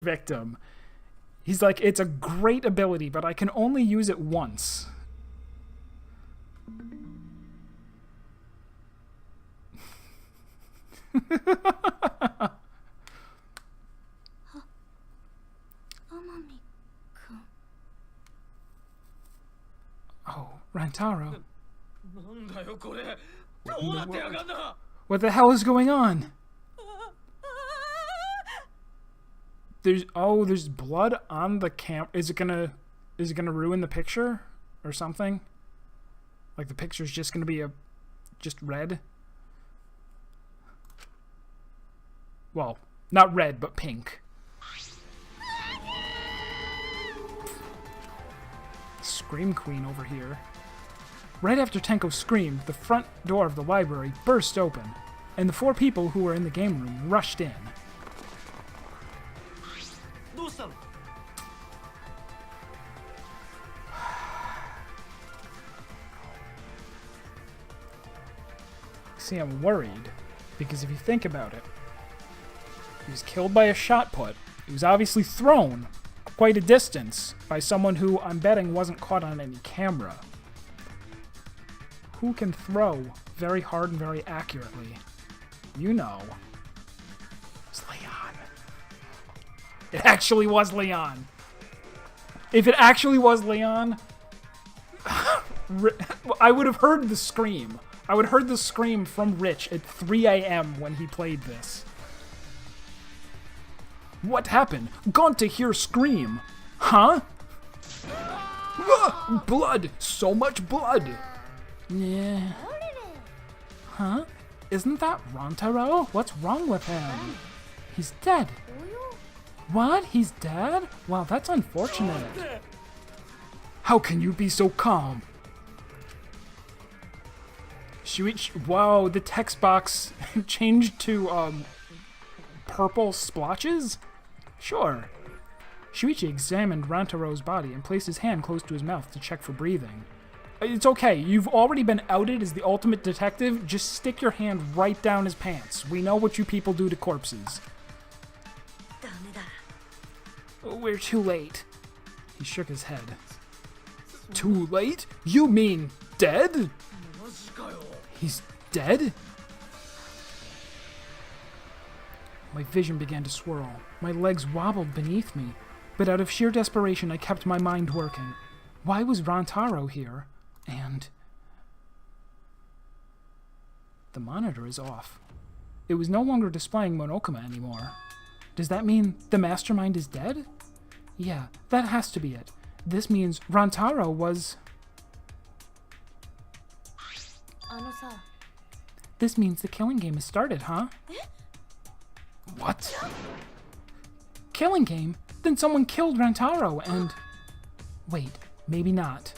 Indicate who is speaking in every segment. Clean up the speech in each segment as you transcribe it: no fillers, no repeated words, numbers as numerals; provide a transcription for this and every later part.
Speaker 1: victim. He's like, it's a great ability, but I can only use it once. Oh, Rantaro. What the hell is going on? There's blood on the is it gonna ruin the picture or something? Like the picture's just gonna be just red? Well, not red, but pink. Scream Queen over here. Right after Tenko screamed, the front door of the library burst open, and the 4 people who were in the game room rushed in. See, I'm worried, because if you think about it, he was killed by a shot put. He was obviously thrown quite a distance by someone who I'm betting wasn't caught on any camera. Who can throw very hard and very accurately? You know. It's Leon. It actually was Leon. If it actually was Leon, I would have heard the scream. I would have heard the scream from Rich at 3 a.m. when he played this. What happened? Gone to hear scream. Huh? Blood! So much blood! Yeah. Huh? Isn't that Rantaro? What's wrong with him? He's dead. What? He's dead? Wow, that's unfortunate. How can you be so calm? Wow, the text box changed to, purple splotches? Sure. Shuichi examined Rantaro's body and placed his hand close to his mouth to check for breathing. It's okay, you've already been outed as the ultimate detective. Just stick your hand right down his pants. We know what you people do to corpses. We're too late. He shook his head. Too late? You mean dead? He's dead? My vision began to swirl. My legs wobbled beneath me. But out of sheer desperation, I kept my mind working. Why was Rantaro here? And... the monitor is off. It was no longer displaying Monokuma anymore. Does that mean the mastermind is dead? Yeah, that has to be it. This means Rantaro was... This means the killing game has started, huh? What? Killing game? Then someone killed Rantaro and... Wait, maybe not.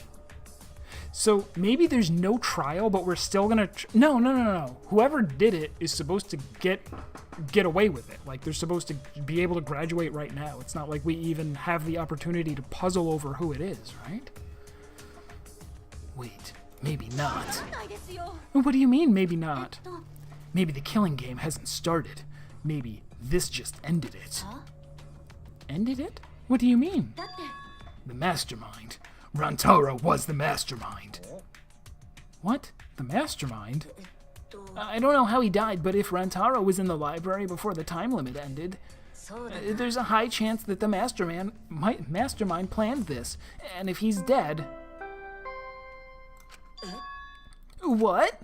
Speaker 1: So maybe there's no trial, but we're still gonna... No. Whoever did it is supposed to get away with it. Like, they're supposed to be able to graduate right now. It's not like we even have the opportunity to puzzle over who it is, right? Wait, maybe not. What do you mean, maybe not? Maybe the killing game hasn't started. Maybe this just ended it. Huh? Ended it? What do you mean? The mastermind. Rantaro was the mastermind. What? The mastermind? I don't know how he died, but if Rantaro was in the library before the time limit ended, there's a high chance that the mastermind planned this. And if he's dead... What?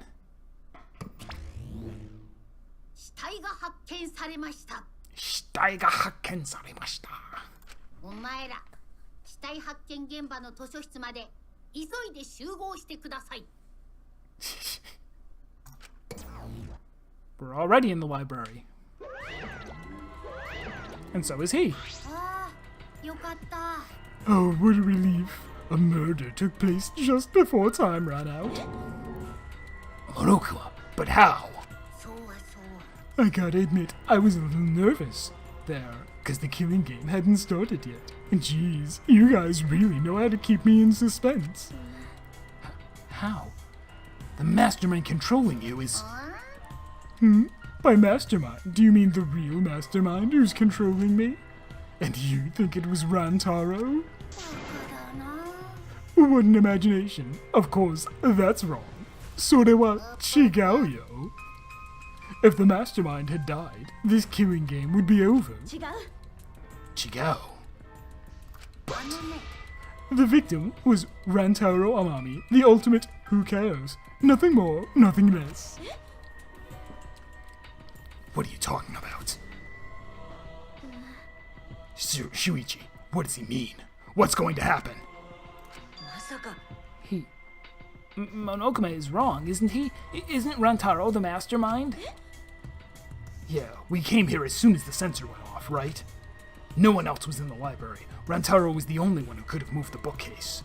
Speaker 1: We're already in the library. And so is he. Oh, what a relief. A murder took place just before time ran out. Monokuma, but how? I gotta admit, I was a little nervous there, because the killing game hadn't started yet. And geez, you guys really know how to keep me in suspense. How? The mastermind controlling you is... By mastermind, do you mean the real mastermind who's controlling me? And you think it was Rantaro? What an imagination. Of course, that's wrong. Sorewa chigaoyo. If the mastermind had died, this killing game would be over. Chigao. But the victim was Rantaro Amami, the ultimate who cares. Nothing more, nothing less. What are you talking about? Shuichi, what does he mean? What's going to happen? Monokuma is wrong, isn't he? Isn't Rantaro the mastermind? Yeah, we came here as soon as the sensor went off, right? No one else was in the library. Rantaro was the only one who could have moved the bookcase.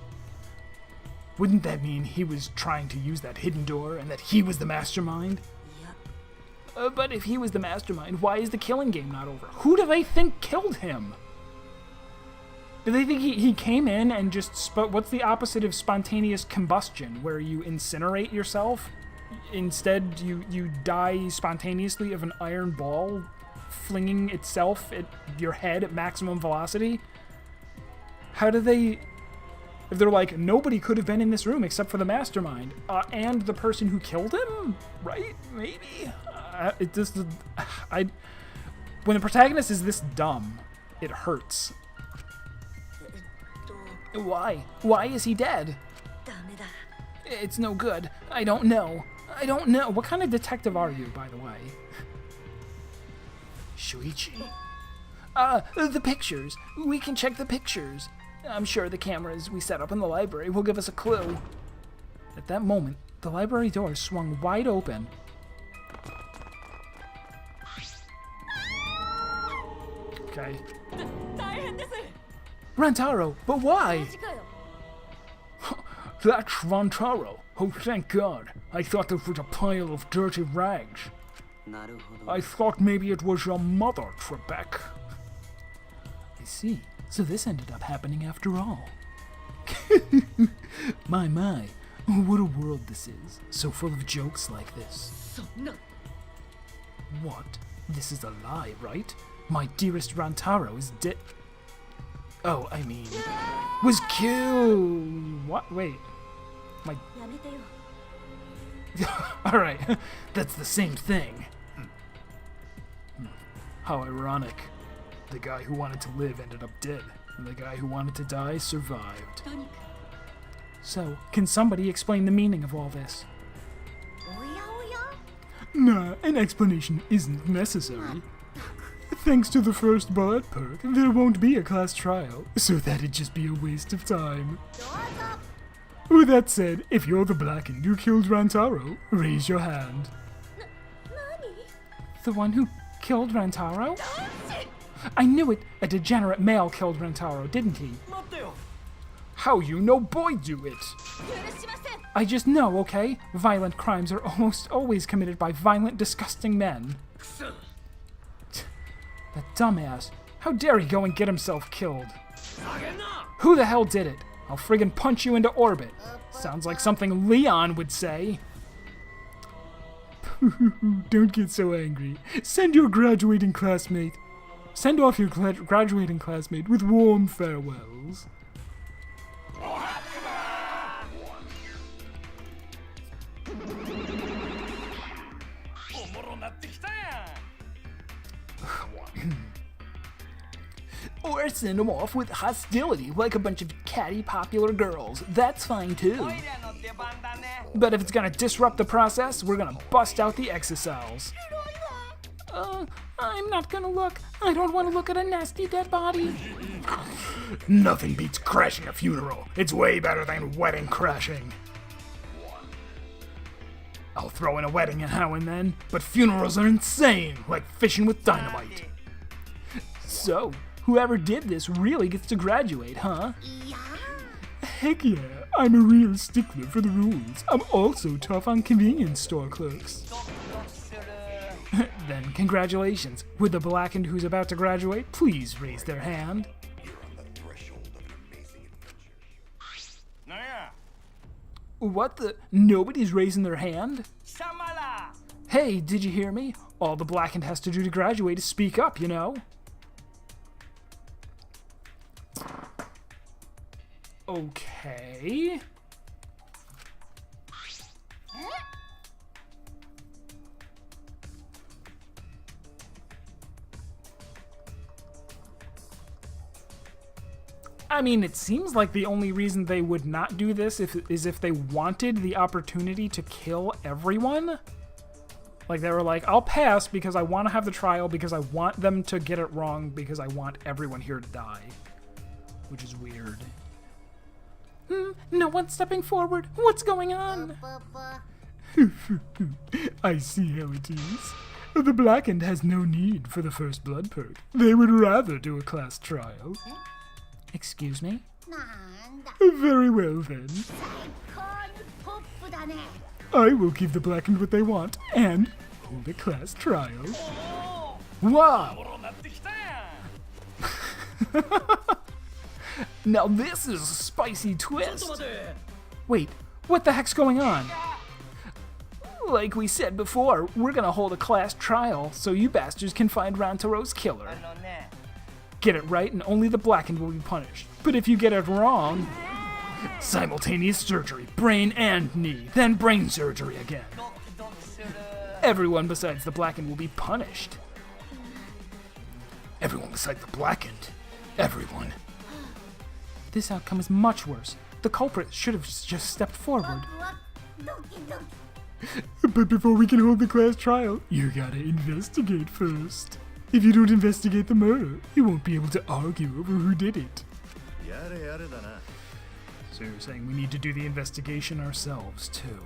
Speaker 1: Wouldn't that mean he was trying to use that hidden door and that he was the mastermind? But if he was the mastermind, why is the killing game not over? Who do they think killed him? Do they think he came in and just what's the opposite of spontaneous combustion, where you incinerate yourself? Instead, you die spontaneously of an iron ball flinging itself at your head at maximum velocity? How do they... If they're like, nobody could have been in this room except for the mastermind, and the person who killed him? Right? Maybe? When the protagonist is this dumb, it hurts. Why? Why is he dead? It's no good. I don't know. What kind of detective are you, by the way? Shuichi. The pictures. We can check the pictures. I'm sure the cameras we set up in the library will give us a clue. At that moment, the library door swung wide open. Okay. Rantaro, but why? That's Rantaro. Oh, thank God. I thought this was a pile of dirty rags. I thought maybe it was your mother, Trebek. I see. So this ended up happening after all. My, what a world this is. So full of jokes like this. What? This is a lie, right? My dearest Rantaro is dead. Oh, I mean, was killed. What? Wait. My. Alright, that's the same thing. How ironic. The guy who wanted to live ended up dead, and the guy who wanted to die survived. So, can somebody explain the meaning of all this? Nah, an explanation isn't necessary. Thanks to the first blood perk, there won't be a class trial, so that'd just be a waste of time. With that said, if you're the blackened who killed Rantaro, raise your hand. The one who killed Rantaro? I knew it! A degenerate male killed Rantaro, didn't he? How you know boy do it? I just know, okay? Violent crimes are almost always committed by violent, disgusting men. That dumbass. How dare he go and get himself killed? Who the hell did it? I'll friggin' punch you into orbit. Sounds like something Leon would say. Don't get so angry. Send your graduating classmate. Send off your graduating classmate with warm farewells. Or send them off with hostility like a bunch of catty popular girls. That's fine too. But if it's gonna disrupt the process, we're gonna bust out the exocells. I'm not gonna look. I don't want to look at a nasty dead body. Nothing beats crashing a funeral. It's way better than wedding crashing. I'll throw in a wedding now and then, but funerals are insane, like fishing with dynamite. So, whoever did this really gets to graduate, huh? Heck yeah, I'm a real stickler for the rules. I'm also tough on convenience store clerks. Then congratulations. Would the blackened who's about to graduate please raise their hand? What the? Nobody's raising their hand? Hey, did you hear me? All the blackened has to do to graduate is speak up, you know? Okay. I mean, it seems like the only reason they would not do this is if they wanted the opportunity to kill everyone. Like, they were like, I'll pass because I want to have the trial, because I want them to get it wrong, because I want everyone here to die. Which is weird. No one's stepping forward. What's going on? I see how it is. The Blackened has no need for the first blood perk. They would rather do a class trial. Excuse me? Very well then. I will give the Blackened what they want and hold a class trial. Wow! Now this is a spicy twist. Wait, what the heck's going on? Like we said before, we're gonna hold a class trial so you bastards can find Rantaro's killer. Get it right and only the Blackened will be punished. But if you get it wrong, simultaneous surgery, brain and knee, then brain surgery again. Everyone besides the Blackened will be punished. Everyone besides the Blackened. Everyone. This outcome is much worse. The culprit should have just stepped forward. But before we can hold the class trial, you gotta investigate first. If you don't investigate the murder, you won't be able to argue over who did it. So you're saying we need to do the investigation ourselves, too?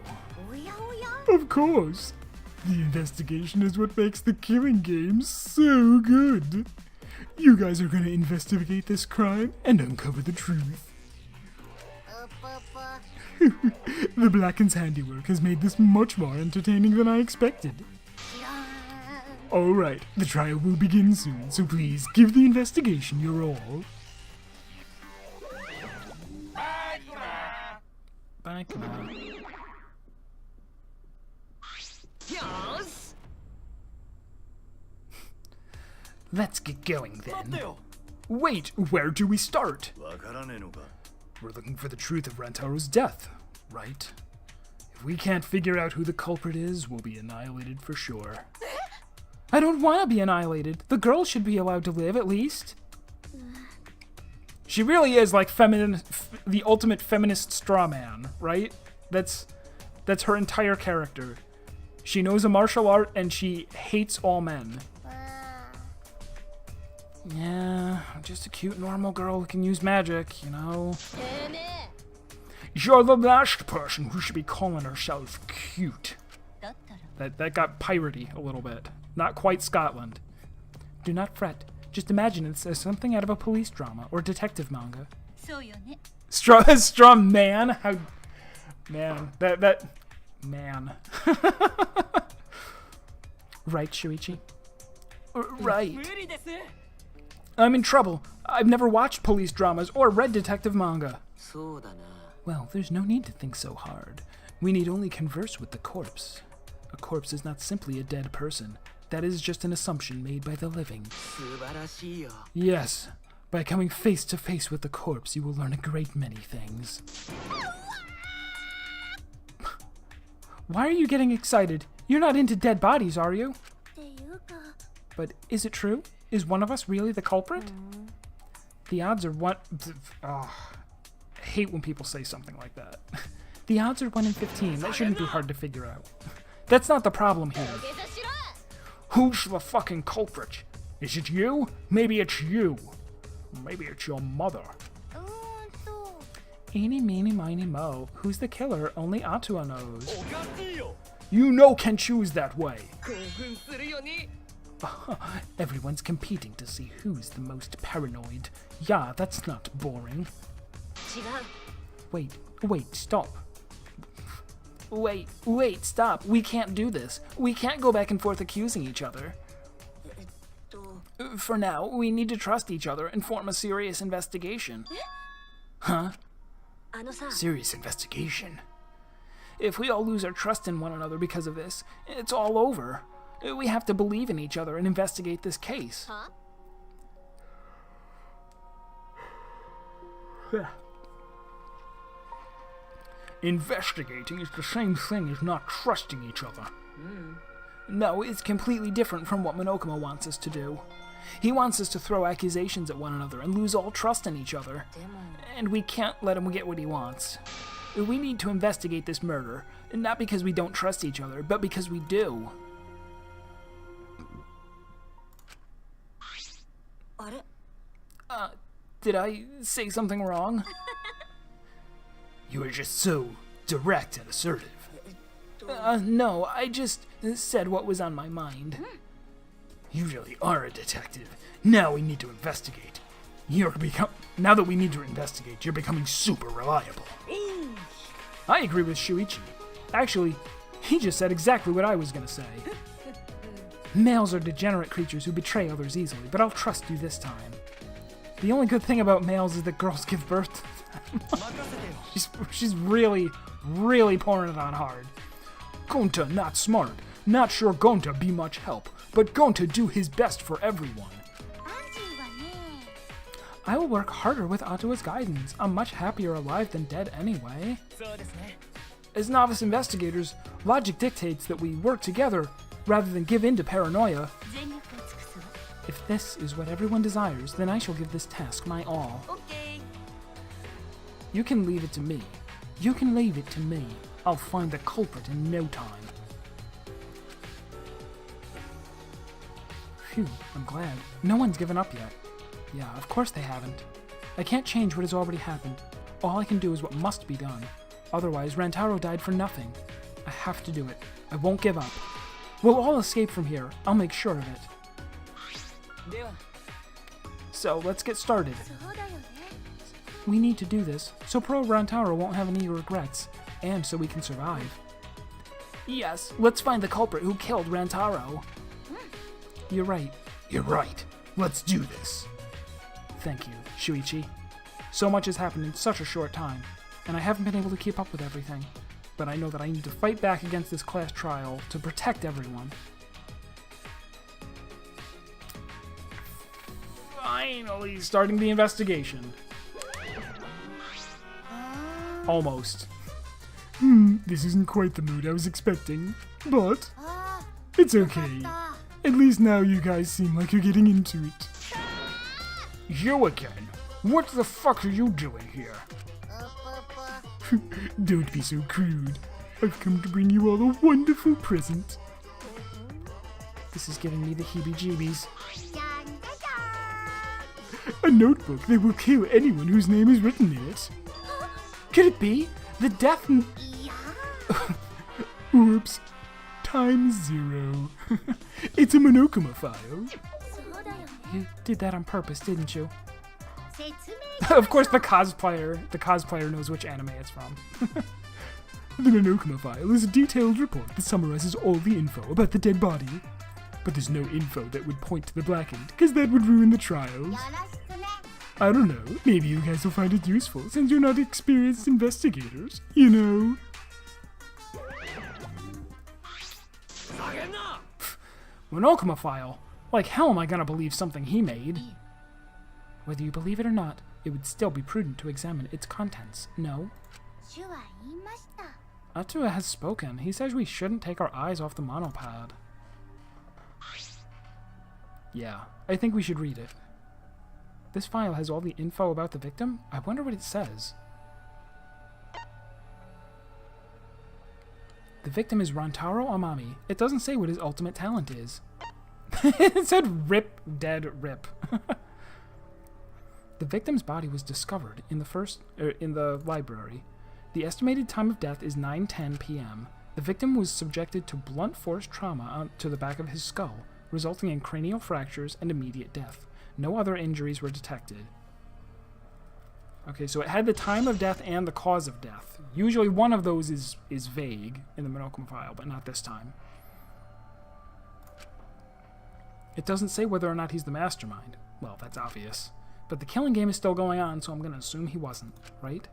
Speaker 1: Of course. The investigation is what makes the killing game so good. You guys are gonna investigate this crime and uncover the truth. The Blackened's handiwork has made this much more entertaining than I expected. Alright, the trial will begin soon, so please give the investigation your all. Back up. Let's get going then. Wait, where do we start? We're looking for the truth of Rantaro's death, right? If we can't figure out who the culprit is, we'll be annihilated for sure. I don't want to be annihilated. The girl should be allowed to live, at least. She really is like the ultimate feminist straw man, right? That's her entire character. She knows a martial art and she hates all men. Yeah, just a cute normal girl who can use magic, you know. You're the last person who should be calling herself cute. That got piratey a little bit. Not quite Scotland. Do not fret. Just imagine it as something out of a police drama or detective manga. Straw man? How... Man. Man. Right, Shuichi? Right. I'm in trouble. I've never watched police dramas or read detective manga. Well, there's no need to think so hard. We need only converse with the corpse. A corpse is not simply a dead person. That is just an assumption made by the living. Yes, by coming face to face with the corpse, you will learn a great many things. Why are you getting excited? You're not into dead bodies, are you? But is it true? Is one of us really the culprit? The odds are one... I hate when people say something like that. The odds are 1 in 15. That shouldn't be hard to figure out. That's not the problem here. Who's the fucking culprit? Is it you? Maybe it's you. Maybe it's your mother. Eeny, meeny, miny, mo. Who's the killer? Only Atua knows. You know can choose that way. Everyone's competing to see who's the most paranoid. Yeah, that's not boring. Wait, stop. Wait, stop. We can't do this. We can't go back and forth accusing each other. For now, we need to trust each other and form a serious investigation. Huh? Serious investigation? If we all lose our trust in one another because of this, it's all over. We have to believe in each other and investigate this case. Huh? Investigating is the same thing as not trusting each other. No, it's completely different from what Monokuma wants us to do. He wants us to throw accusations at one another and lose all trust in each other. And we can't let him get what he wants. We need to investigate this murder, not because we don't trust each other, but because we do. Did I say something wrong? You were just so direct and assertive. No, I just said what was on my mind. You really are a detective. Now we need to investigate. Now that we need to investigate, you're becoming super reliable. I agree with Shuichi. Actually, he just said exactly what I was gonna say. Males are degenerate creatures who betray others easily, but I'll trust you this time. The only good thing about males is that girls give birth to them. She's really, really pouring it on hard. Gonta not smart. Not sure Gonta be much help, but Gonta do his best for everyone. I will work harder with Atua's guidance. I'm much happier alive than dead anyway. As novice investigators, logic dictates that we work together rather than give in to paranoia. If this is what everyone desires, then I shall give this task my all. You can leave it to me. You can leave it to me. I'll find the culprit in no time. Phew, I'm glad. No one's given up yet. Yeah, of course they haven't. I can't change what has already happened. All I can do is what must be done. Otherwise, Rantaro died for nothing. I have to do it. I won't give up. We'll all escape from here. I'll make sure of it. So, let's get started. We need to do this, so Pro Rantaro won't have any regrets, and so we can survive. Yes, let's find the culprit who killed Rantaro. You're right. You're right. Let's do this. Thank you, Shuichi. So much has happened in such a short time, and I haven't been able to keep up with everything. But I know that I need to fight back against this class trial to protect everyone. Finally starting the investigation. Almost. This isn't quite the mood I was expecting, but it's okay. At least now you guys seem like you're getting into it. You again? What the fuck are you doing here? Don't be so crude. I've come to bring you all a wonderful present. This is giving me the heebie-jeebies. A notebook that will kill anyone whose name is written in it. Could it be the death Oops. Time 0. It's a Monokuma file. You did that on purpose, didn't you? Of course the cosplayer knows which anime it's from. The Monokuma file is a detailed report that summarizes all the info about the dead body. But there's no info that would point to the blackened, because that would ruin the trials. I don't know, maybe you guys will find it useful since you're not experienced investigators, you know. Monokuma file? Like hell am I gonna believe something he made? Whether you believe it or not, it would still be prudent to examine its contents, no? Atua has spoken. He says we shouldn't take our eyes off the monopod. Yeah, I think we should read it. This file has all the info about the victim. I wonder what it says. The victim is Rantaro Amami. It doesn't say what his ultimate talent is. It said rip, dead, rip. The victim's body was discovered in the library. The estimated time of death is 9:10 p.m. The victim was subjected to blunt force trauma to the back of his skull, resulting in cranial fractures and immediate death. No other injuries were detected. Okay, so it had the time of death and the cause of death. Usually one of those is vague in the Monokuma file, but not this time. It doesn't say whether or not he's the mastermind. Well, that's obvious. But the killing game is still going on, so I'm going to assume he wasn't, right?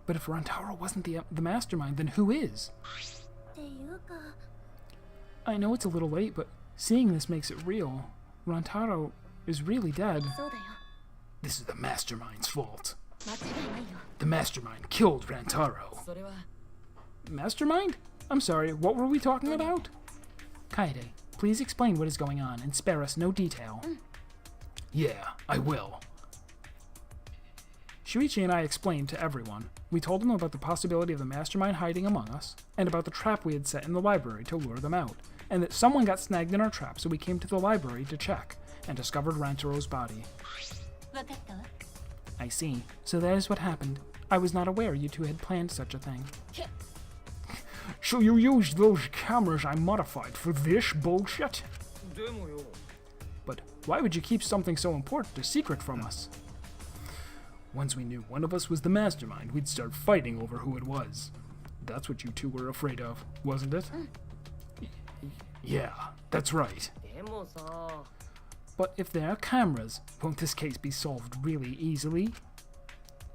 Speaker 1: But if Rantaro wasn't the mastermind, then who is? I know it's a little late, but seeing this makes it real. Rantaro is really dead. This is the mastermind's fault. The mastermind killed Rantaro. Mastermind? I'm sorry, what were we talking about? Kaede, please explain what is going on and spare us no detail. Yeah, I will. Shuichi and I explained to everyone. We told them about the possibility of the mastermind hiding among us, and about the trap we had set in the library to lure them out, and that someone got snagged in our trap, so we came to the library to check, and discovered Rantaro's body. I see. So that is what happened. I was not aware you two had planned such a thing. So you used those cameras I modified for this bullshit? But why would you keep something so important a secret from us? Once we knew one of us was the mastermind, we'd start fighting over who it was. That's what you two were afraid of, wasn't it? Yeah, that's right. But if there are cameras, won't this case be solved really easily?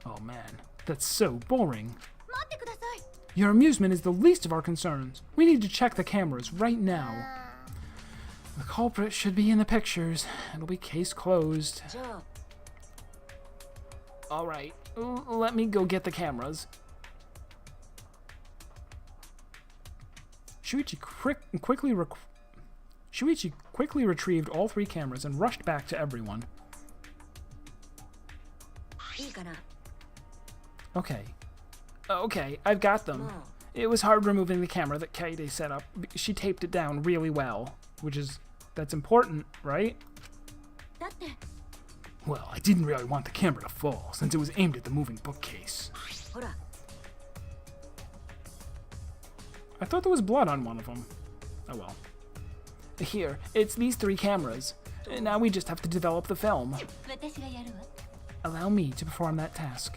Speaker 1: Oh man, that's so boring. Your amusement is the least of our concerns. We need to check the cameras right now. The culprit should be in the pictures. It'll be case closed. Alright, let me go get the cameras. Shuichi quickly retrieved all 3 cameras and rushed back to everyone. Okay, I've got them. It was hard removing the camera that Kaede set up. She taped it down really well, that's important, right? Well, I didn't really want the camera to fall, since it was aimed at the moving bookcase. I thought there was blood on one of them. Oh well. Here, it's these 3 cameras. Now we just have to develop the film. Allow me to perform that task.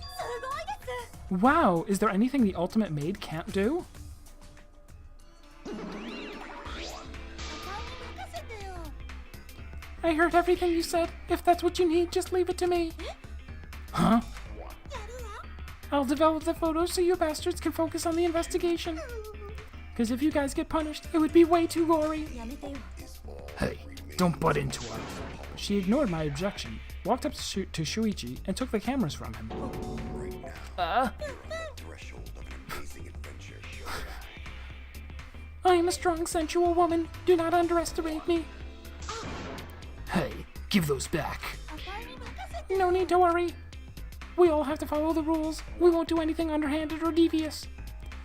Speaker 1: Wow, is there anything the Ultimate Maid can't do? I heard everything you said. If that's what you need, just leave it to me. Huh? I'll develop the photos so you bastards can focus on the investigation. Because if you guys get punished, it would be way too gory. Hey, don't butt into her. She ignored my objection, walked up to Shuichi, and took the cameras from him. I am a strong, sensual woman. Do not underestimate me. Hey, give those back. No need to worry. We all have to follow the rules. We won't do anything underhanded or devious.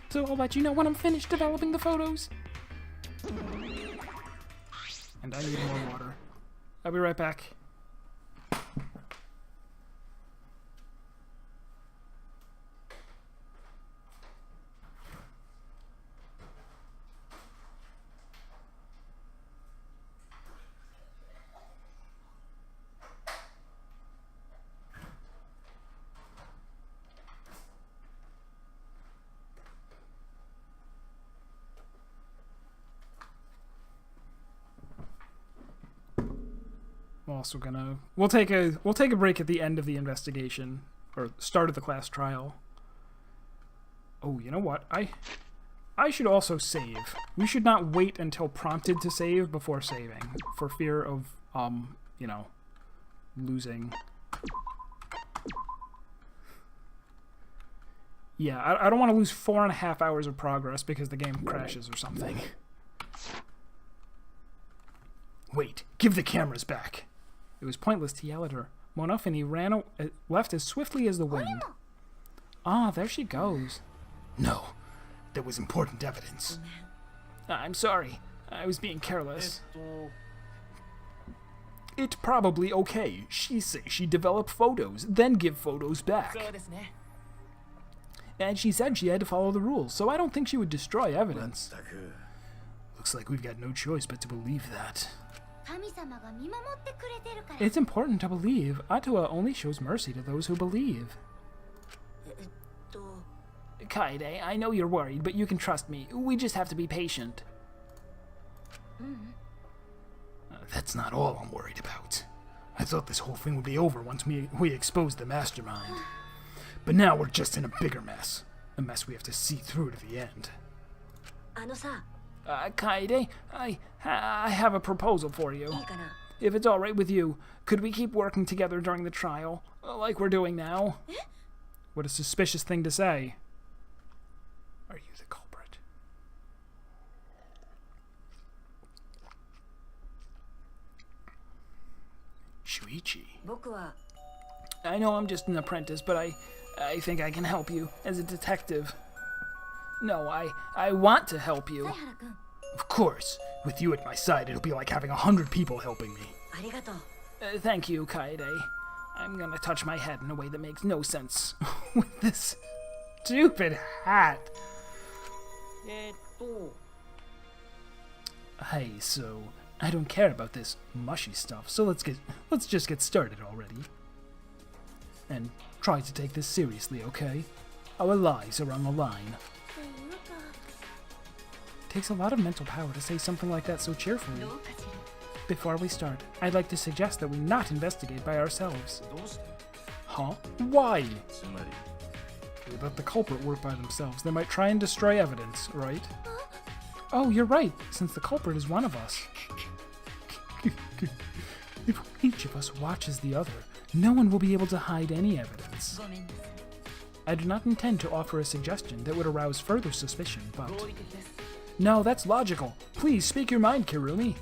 Speaker 1: So I'll let you know when I'm finished developing the photos. And I need more water. I'll be right back. Also gonna we'll take a break at the end of the investigation, or start of the class trial. Oh, you know what? I should also save. We should not wait until prompted to save before saving, for fear of you know, losing. Yeah, I don't want to lose 4.5 hours of progress because the game crashes or something. Wait, give the cameras back. It was pointless to yell at her. Monofini left as swiftly as the wind. Ah, there she goes. No, there was important evidence. I'm sorry. I was being careless. It's probably okay. She say she developed photos, then give photos back. And she said she had to follow the rules, so I don't think she would destroy evidence. Looks like we've got no choice but to believe that. It's important to believe. Atua only shows mercy to those who believe. Kaede, I know you're worried, but you can trust me. We just have to be patient. That's not all I'm worried about. I thought this whole thing would be over once we exposed the mastermind. But now we're just in a bigger mess. A mess we have to see through to the end. Kaede, I have a proposal for you. If it's alright with you, could we keep working together during the trial, like we're doing now? What a suspicious thing to say. Are you the culprit? Yuichi. I know I'm just an apprentice, but I think I can help you as a detective. No, I want to help you. Of course. With you at my side, it'll be like having 100 people helping me. Thank you, Kaede. I'm gonna touch my head in a way that makes no sense with this stupid hat. Hey, so I don't care about this mushy stuff, so let's just get started already. And try to take this seriously, okay? Our lives are on the line. Takes a lot of mental power to say something like that so cheerfully. Before we start, I'd like to suggest that we not investigate by ourselves. Huh? Why? We let the culprit work by themselves. They might try and destroy evidence, right? Oh, you're right, since the culprit is one of us. If each of us watches the other, no one will be able to hide any evidence. I do not intend to offer a suggestion that would arouse further suspicion, but... No, that's logical. Please speak your mind, Kirumi.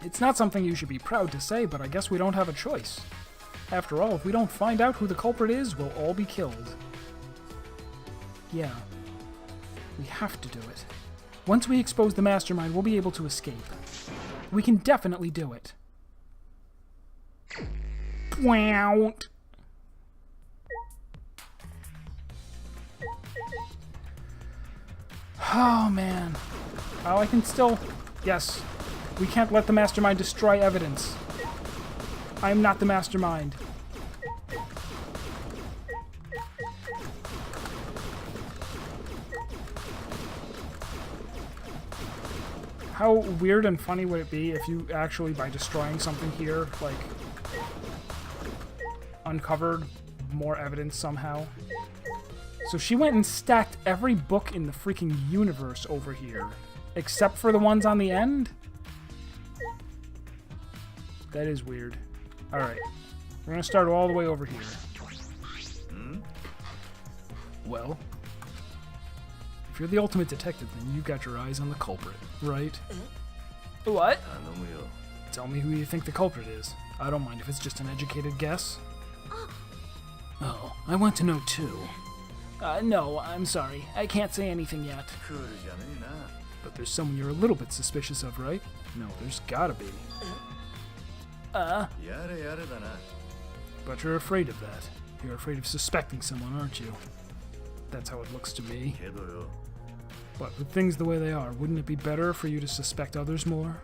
Speaker 1: It's not something you should be proud to say, but I guess we don't have a choice. After all, if we don't find out who the culprit is, we'll all be killed. Yeah. We have to do it. Once we expose the mastermind, we'll be able to escape. We can definitely do it. Wow. Oh, man. Oh, I can still... Yes. We can't let the mastermind destroy evidence. I am not the mastermind. How weird and funny would it be if you actually, by destroying something here, like, uncovered more evidence somehow? So she went and stacked every book in the freaking universe over here, except for the ones on the end? That is weird. Alright, we're gonna start all the way over here. Well, if you're the ultimate detective, then you've got your eyes on the culprit, right? What? Tell me who you think the culprit is. I don't mind if it's just an educated guess. Oh, I want to know too. No, I'm sorry. I can't say anything yet. But there's someone you're a little bit suspicious of, right? No, there's gotta be. But you're afraid of that. You're afraid of suspecting someone, aren't you? That's how it looks to me. But with things the way they are, wouldn't it be better for you to suspect others more?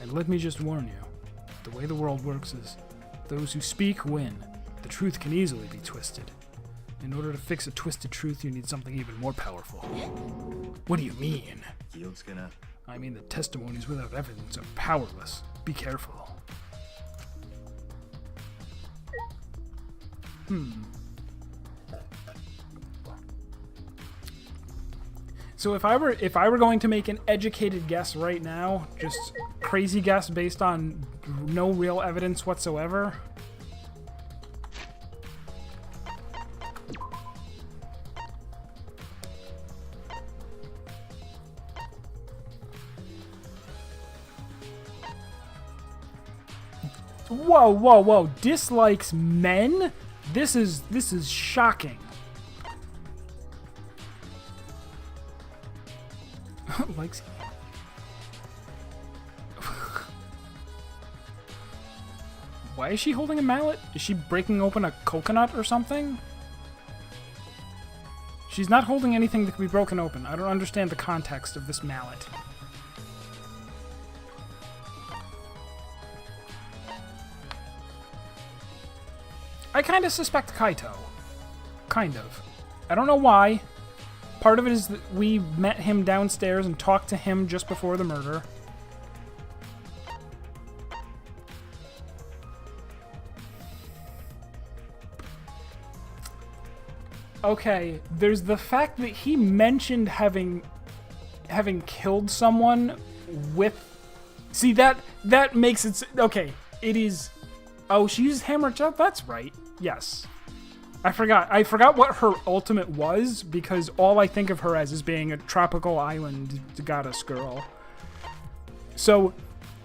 Speaker 1: And let me just warn you, the way the world works is, those who speak win. The truth can easily be twisted. In order to fix a twisted truth, you need something even more powerful. What do you mean? I mean that testimonies without evidence are powerless. Be careful. So if I were going to make an educated guess right now, just crazy guess based on no real evidence whatsoever. Whoa, whoa, whoa. Dislikes men? This is shocking. Likes... Why is she holding a mallet? Is she breaking open a coconut or something? She's not holding anything that can be broken open. I don't understand the context of this mallet. I kind of suspect Kaito. Kind of. I don't know why. Part of it is that we met him downstairs and talked to him just before the murder. Okay, there's the fact that he mentioned having killed someone with... See, that makes it... Okay, it is... Oh, she used hammer jump? That's right. Yes. I forgot what her ultimate was, because all I think of her as is being a tropical island goddess girl. So,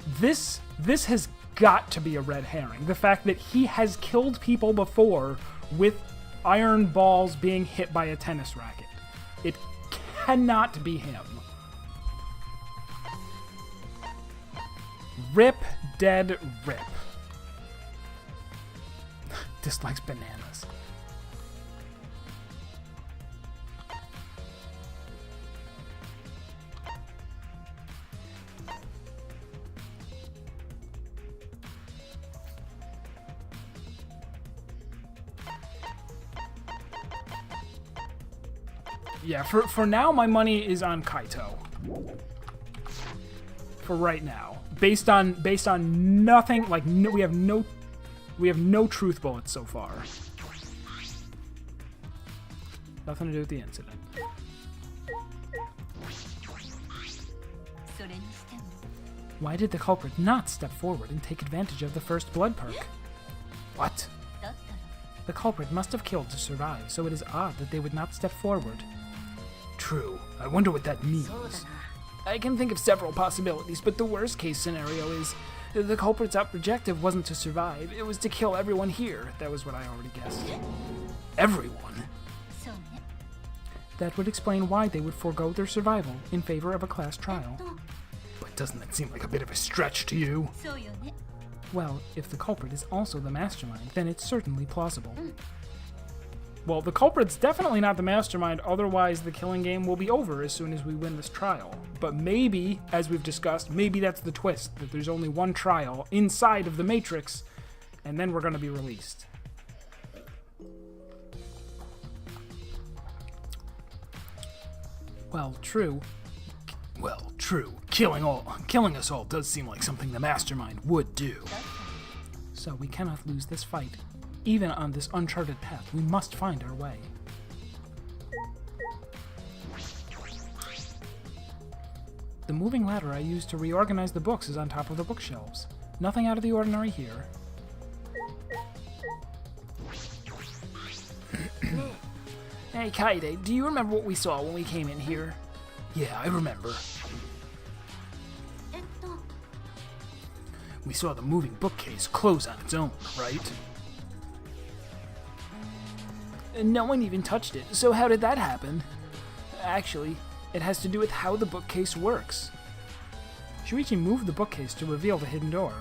Speaker 1: This has got to be a red herring. The fact that he has killed people before with iron balls being hit by a tennis racket. It cannot be him. Rip, dead, rip. Dislikes bananas. Yeah, for now, my money is on Kaito. For right now, based on nothing, like we have no truth bullets so far. Nothing to do with the incident. Why did the culprit not step forward and take advantage of the first blood perk? What? The culprit must have killed to survive, so it is odd that they would not step forward. True. I wonder what that means. I can think of several possibilities, but the worst case scenario is the culprit's objective wasn't to survive, it was to kill everyone here. That was what I already guessed. Everyone? That would explain why they would forego their survival in favor of a class trial. But doesn't that seem like a bit of a stretch to you? Well, if the culprit is also the mastermind, then it's certainly plausible. Well, the culprit's definitely not the mastermind, otherwise the killing game will be over as soon as we win this trial. But maybe, as we've discussed, maybe that's the twist, that there's only one trial inside of the Matrix, and then we're going to be released. Well, true. Killing us all does seem like something the mastermind would do. So we cannot lose this fight. Even on this uncharted path, we must find our way. The moving ladder I used to reorganize the books is on top of the bookshelves. Nothing out of the ordinary here. Hey, Kaide, do you remember what we saw when we came in here? Yeah, I remember. We saw the moving bookcase close on its own, right? No one even touched it, so how did that happen? Actually, it has to do with how the bookcase works. Shuichi moved the bookcase to reveal the hidden door.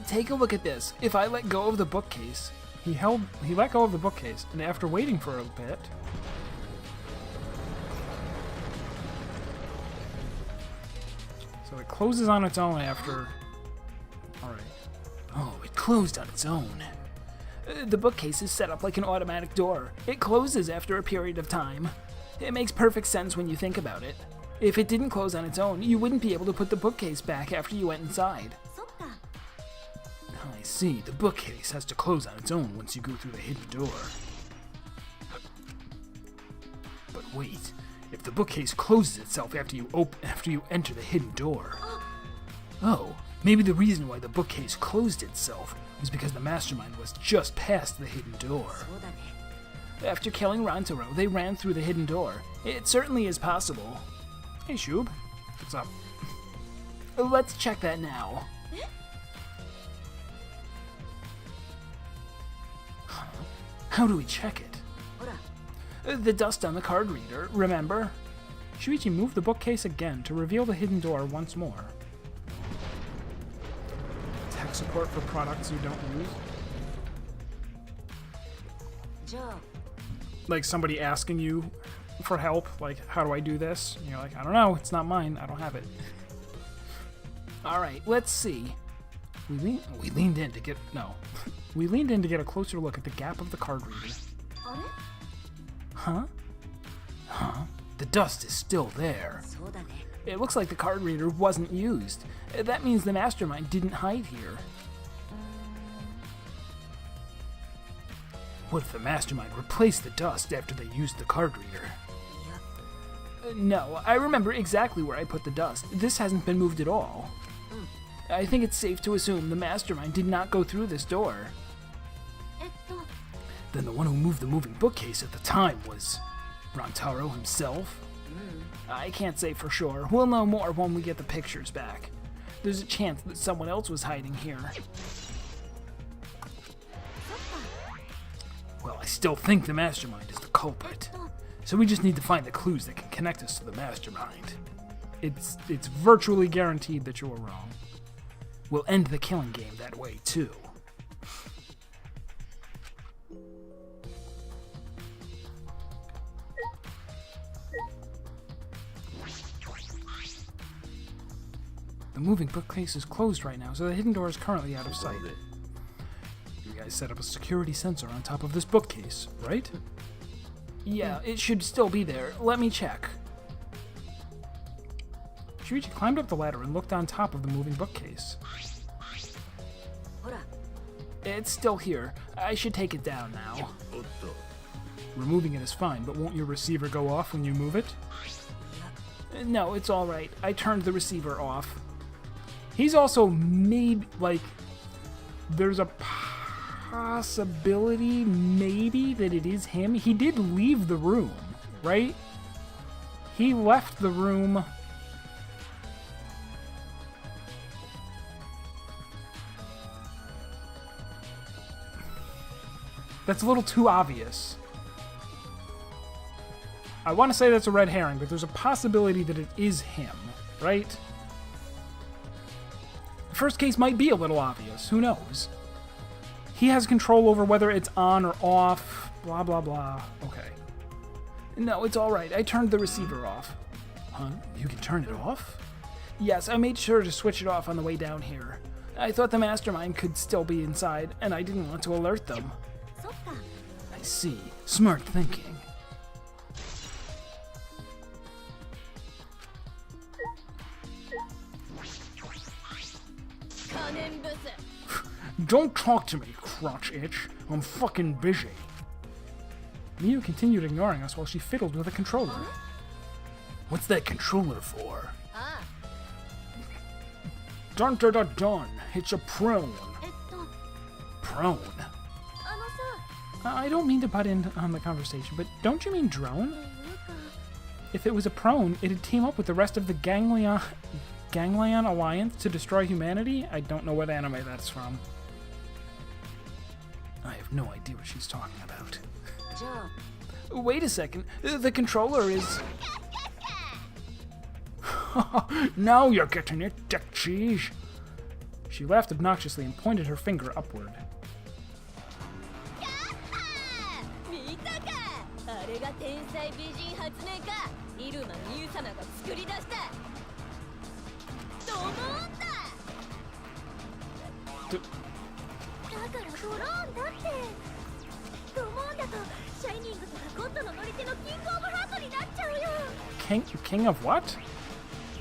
Speaker 1: Take a look at this. If I let go of the bookcase, he let go of the bookcase, and after waiting for a bit, so it closes on its own after. Alright. Oh, it closed on its own. The bookcase is set up like an automatic door. It closes after a period of time. It makes perfect sense when you think about it. If it didn't close on its own, you wouldn't be able to put the bookcase back after you went inside. I see. The bookcase has to close on its own once you go through the hidden door. But wait, if the bookcase closes itself after you enter the hidden door. Oh, maybe the reason why the bookcase closed itself was because the mastermind was just past the hidden door. After killing Rantaro, they ran through the hidden door. It certainly is possible. Hey, Shub. What's up? Let's check that now. How do we check it? The dust on the card reader, remember? Shuichi moved the bookcase again to reveal the hidden door once more. Tech support for products you don't use? Like somebody asking you for help, like, how do I do this? And you're like, I don't know, it's not mine, I don't have it. Alright, let's see. We leaned in to get a closer look at the gap of the card reader. Huh? The dust is still there. It looks like the card reader wasn't used. That means the mastermind didn't hide here. What if the mastermind replaced the dust after they used the card reader? No, I remember exactly where I put the dust. This hasn't been moved at all. I think it's safe to assume the mastermind did not go through this door. Then the one who moved the moving bookcase at the time was Rantaro himself? I can't say for sure. We'll know more when we get the pictures back. There's a chance that someone else was hiding here. Well, I still think the mastermind is the culprit. So we just need to find the clues that can connect us to the mastermind. It's virtually guaranteed that you're wrong. We'll end the killing game that way, too. The moving bookcase is closed right now, so the hidden door is currently out of sight. You guys set up a security sensor on top of this bookcase, right? Yeah, it should still be there. Let me check. Shuichi climbed up the ladder and looked on top of the moving bookcase. It's still here. I should take it down now. Removing it is fine, but won't your receiver go off when you move it? No, it's alright. I turned the receiver off. He's also made, like, there's a possibility, maybe, that it is him. He did leave the room, right? He left the room. That's a little too obvious. I want to say that's a red herring, but there's a possibility that it is him, right? The first case might be a little obvious. Who knows? He has control over whether it's on or off. Blah, blah, blah. Okay. No, it's alright. I turned the receiver off. Huh? You can turn it off? Yes, I made sure to switch it off on the way down here. I thought the mastermind could still be inside, and I didn't want to alert them. I see. Smart thinking. Don't talk to me, crotch itch. I'm fucking busy. Miyu continued ignoring us while she fiddled with a controller. What's that controller for? Dun dun dun dun. It's a prone. Prone? I don't mean to butt in on the conversation, but don't you mean drone? If it was a prone, it'd team up with the rest of the Ganglion Alliance to destroy humanity? I don't know what anime that's from. I have no idea what she's talking about. Wait a second. The controller is... Now you're getting it, dick cheese. She laughed obnoxiously and pointed her finger upward. King of what?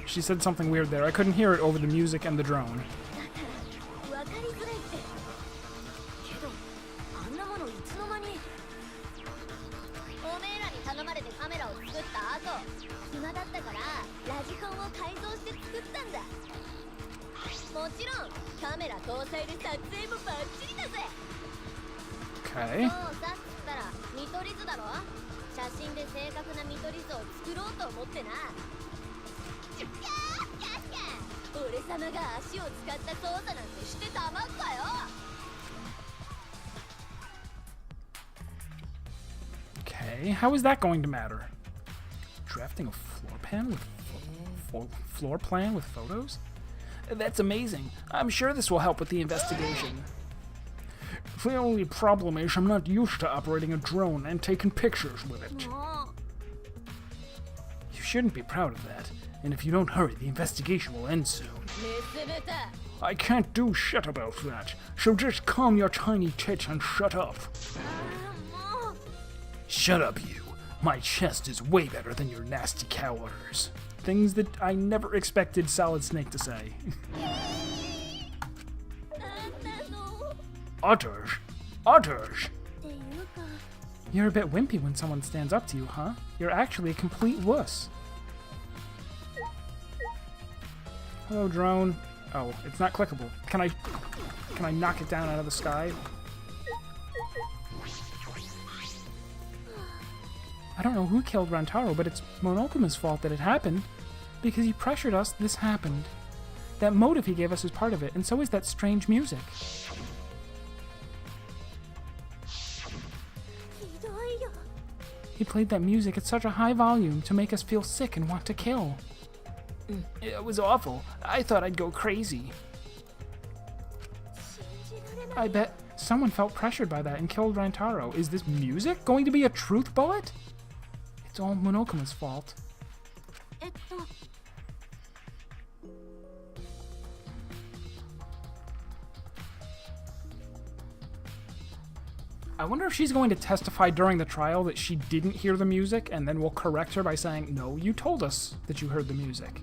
Speaker 1: She said something weird there. I couldn't hear it over the music and the drone. Okay. Okay, how is that going to matter? Drafting a floor plan with photos? That's amazing. I'm sure this will help with the investigation. The only problem is I'm not used to operating a drone and taking pictures with it. You shouldn't be proud of that. And if you don't hurry, the investigation will end soon. I can't do shit about that, so just calm your tiny tits and shut up. Shut up, you. My chest is way better than your nasty cow udders. Things that I never expected Solid Snake to say. Udders? Udders? You're a bit wimpy when someone stands up to you, huh? You're actually a complete wuss. Hello, drone. Oh, it's not clickable. Can I knock it down out of the sky? I don't know who killed Rantaro, but it's Monokuma's fault that it happened. Because he pressured us, this happened. That motive he gave us is part of it, and so is that strange music. He played that music at such a high volume to make us feel sick and want to kill. It was awful. I thought I'd go crazy. I bet someone felt pressured by that and killed Rantaro. Is this music going to be a truth bullet? It's all Monokuma's fault. I wonder if she's going to testify during the trial that she didn't hear the music, and then we'll correct her by saying, no, you told us that you heard the music.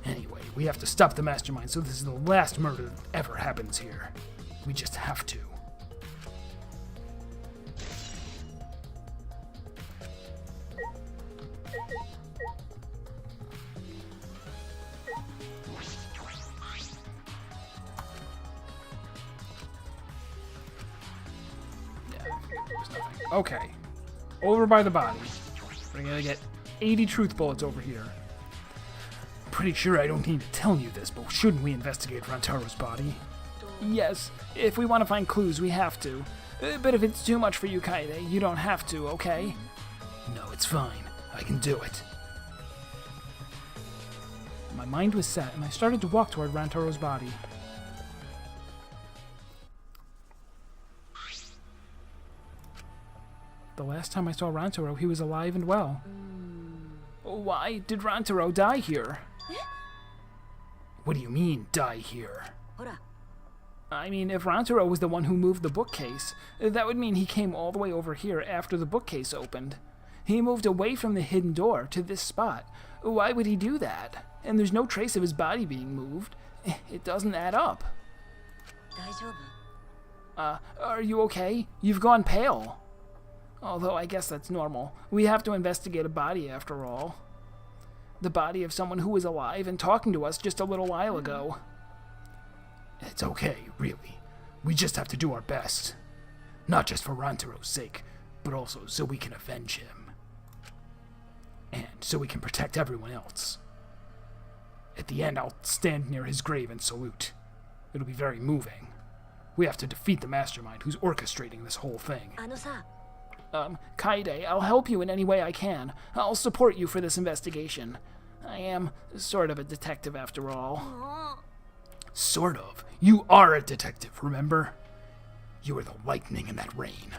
Speaker 1: Anyway, we have to stop the mastermind, so this is the last murder that ever happens here. We just have to. Okay, over by the body. We're gonna get 80 truth bullets over here. Pretty sure I don't need to tell you this, but shouldn't we investigate Rantaro's body? Yes, if we want to find clues, we have to. But if it's too much for you, Kaede, you don't have to, okay? No, it's fine. I can do it. My mind was set, and I started to walk toward Rantaro's body. The last time I saw Rantaro, he was alive and well. Why did Rantaro die here? What do you mean, die here? I mean, if Rantaro was the one who moved the bookcase, that would mean he came all the way over here after the bookcase opened. He moved away from the hidden door to this spot. Why would he do that? And there's no trace of his body being moved. It doesn't add up. Are you okay? You've gone pale. Although I guess that's normal. We have to investigate a body after all. The body of someone who was alive and talking to us just a little while ago. It's okay, really. We just have to do our best. Not just for Rantaro's sake, but also so we can avenge him. And so we can protect everyone else. At the end, I'll stand near his grave and salute. It'll be very moving. We have to defeat the mastermind who's orchestrating this whole thing. Kaede, I'll help you in any way I can. I'll support you for this investigation. I am sort of a detective after all. Sort of? You are a detective, remember? You were the lightning in that rain.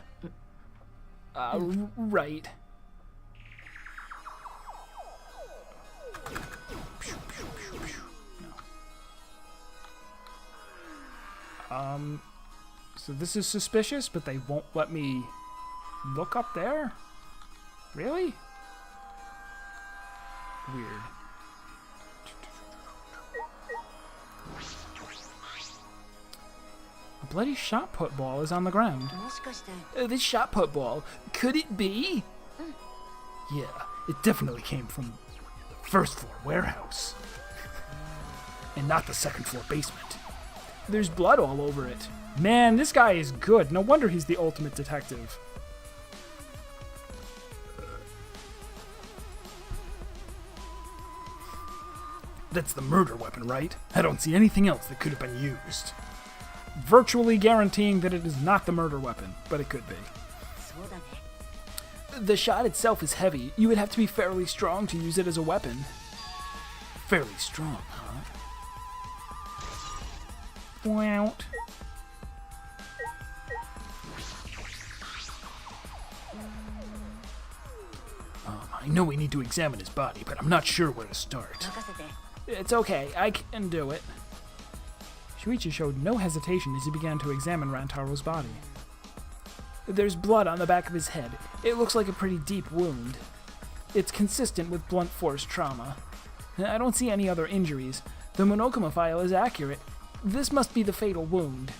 Speaker 1: Right. So this is suspicious, but they won't let me look up there? Really? Weird. A bloody shot put ball is on the ground. This shot put ball, could it be? Yeah, it definitely came from the first floor warehouse. And not the second floor basement. There's blood all over it. Man, this guy is good. No wonder he's the ultimate detective. That's the murder weapon, right? I don't see anything else that could have been used. Virtually guaranteeing that it is not the murder weapon, but it could be. The shot itself is heavy. You would have to be fairly strong to use it as a weapon. Fairly strong, huh? Wow. I know we need to examine his body, but I'm not sure where to start. It's okay, I can do it. Shuichi showed no hesitation as he began to examine Rantaro's body. There's blood on the back of his head. It looks like a pretty deep wound. It's consistent with blunt force trauma. I don't see any other injuries. The Monokuma file is accurate. This must be the fatal wound.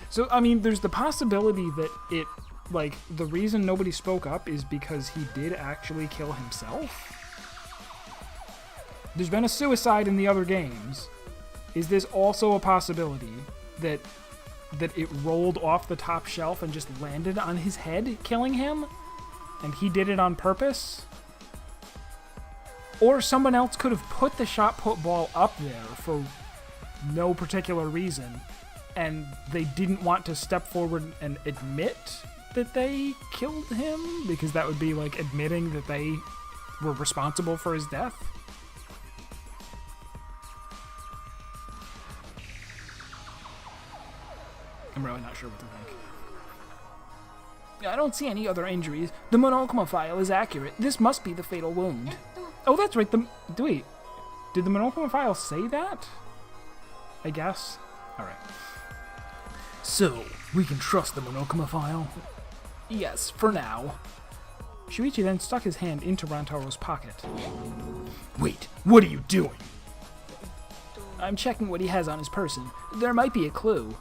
Speaker 1: So, I mean, there's the possibility that it, like, the reason nobody spoke up is because he did actually kill himself? There's been a suicide in the other games. Is this also a possibility that that it rolled off the top shelf and just landed on his head, killing him? And he did it on purpose? Or someone else could have put the shot put ball up there for no particular reason, and they didn't want to step forward and admit that they killed him, because that would be like admitting that they were responsible for his death. I'm really not sure what to think. I don't see any other injuries. The Monokuma file is accurate. This must be the fatal wound. Oh, that's right. Wait, did the Monokuma file say that? I guess. All right. So, we can trust the Monokuma file? Yes, for now. Shuichi then stuck his hand into Rantaro's pocket. Wait, what are you doing? I'm checking what he has on his person. There might be a clue.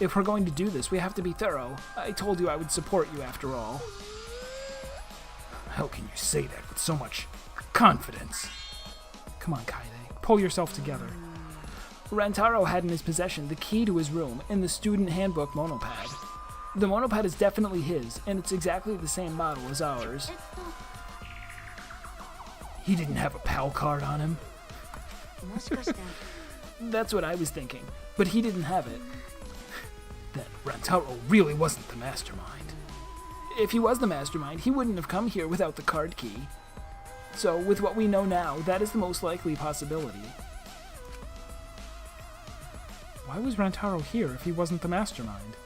Speaker 1: If we're going to do this, we have to be thorough. I told you I would support you after all. How can you say that with so much confidence? Come on, Kaede. Pull yourself together. Rantaro had in his possession the key to his room and the student handbook monopad. The monopad is definitely his, and it's exactly the same model as ours. He didn't have a PAL card on him? That's what I was thinking, but he didn't have it. Then Rantaro really wasn't the mastermind. If he was the mastermind, he wouldn't have come here without the card key. So, with what we know now, that is the most likely possibility. Why was Rantaro here if he wasn't the mastermind?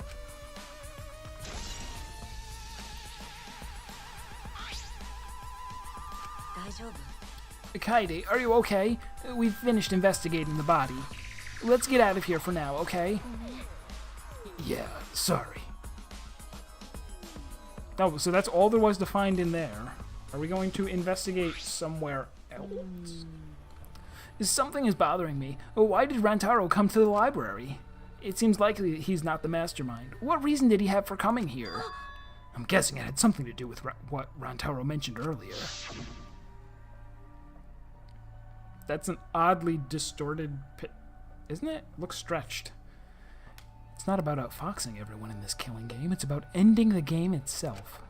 Speaker 1: Kaede, are you okay? We've finished investigating the body. Let's get out of here for now, okay? Yeah, sorry. Oh, so that's all there was to find in there. Are we going to investigate somewhere else? Something is bothering me. Why did Rantaro come to the library? It seems likely that he's not the mastermind. What reason did he have for coming here? I'm guessing it had something to do with what Rantaro mentioned earlier. That's an oddly distorted isn't it? Looks stretched. It's not about outfoxing everyone in this killing game. It's about ending the game itself.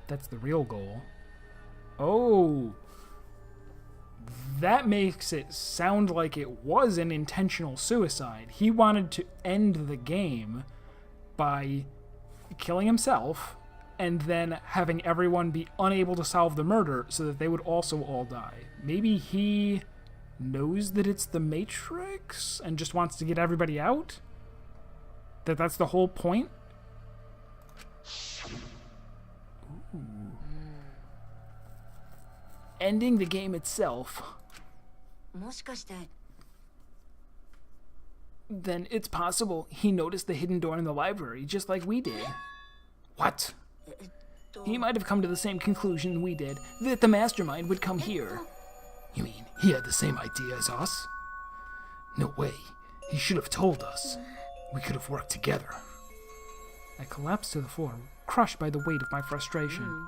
Speaker 1: That's the real goal. Oh. That makes it sound like it was an intentional suicide. He wanted to end the game by killing himself and then having everyone be unable to solve the murder so that they would also all die. Maybe he knows that it's the Matrix and just wants to get everybody out? That's the whole point? Ooh. Ending the game itself. Then it's possible he noticed the hidden door in the library just like we did. What? He might have come to the same conclusion we did, that the mastermind would come here. You mean he had the same idea as us? No way. He should have told us. We could have worked together. I collapsed to the floor, crushed by the weight of my frustration.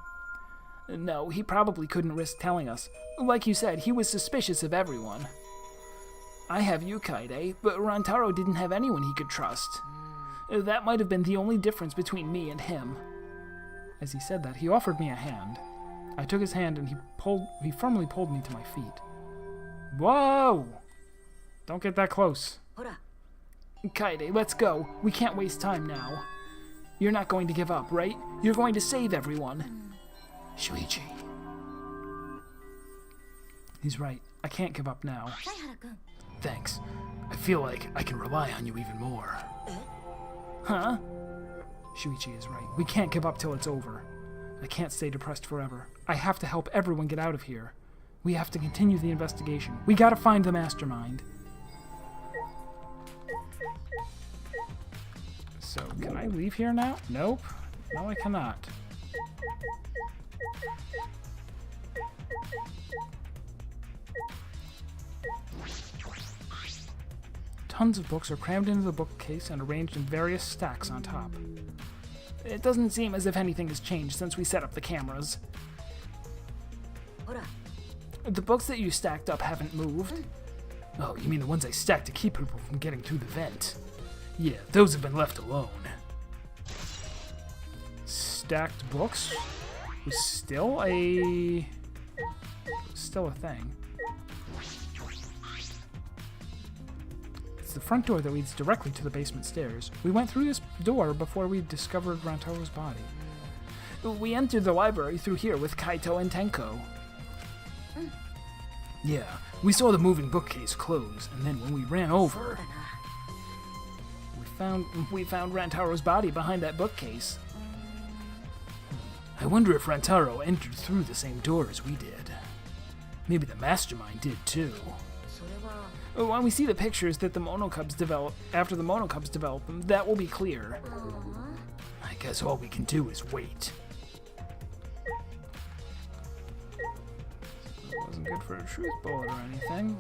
Speaker 1: No, he probably couldn't risk telling us. Like you said, he was suspicious of everyone. I have you, Kaede, but Rantaro didn't have anyone he could trust. That might have been the only difference between me and him. As he said that, he offered me a hand. I took his hand and he firmly pulled me to my feet. Whoa! Don't get that close. Kaede, let's go. We can't waste time now. You're not going to give up, right? You're going to save everyone. Shuichi. He's right. I can't give up now. Thanks. I feel like I can rely on you even more. Huh? Shuichi is right. We can't give up till it's over. I can't stay depressed forever. I have to help everyone get out of here. We have to continue the investigation. We gotta find the mastermind. So, can I leave here now? Nope. No, I cannot. Tons of books are crammed into the bookcase and arranged in various stacks on top. It doesn't seem as if anything has changed since we set up the cameras. The books that you stacked up haven't moved. Oh, you mean the ones I stacked to keep people from getting through the vent? Yeah, those have been left alone. Stacked books was still a thing. It's the front door that leads directly to the basement stairs. We went through this door before we discovered Rantaro's body. We entered the library through here with Kaito and Tenko. Yeah, we saw the moving bookcase close, and then when we ran over, we found Rantaro's body behind that bookcase. I wonder if Rantaro entered through the same door as we did. Maybe the mastermind did too. When we see the pictures that the Monocubs develop, after the Monocubs develop them, that will be clear. I guess all we can do is wait. It wasn't good for a truth bullet or anything.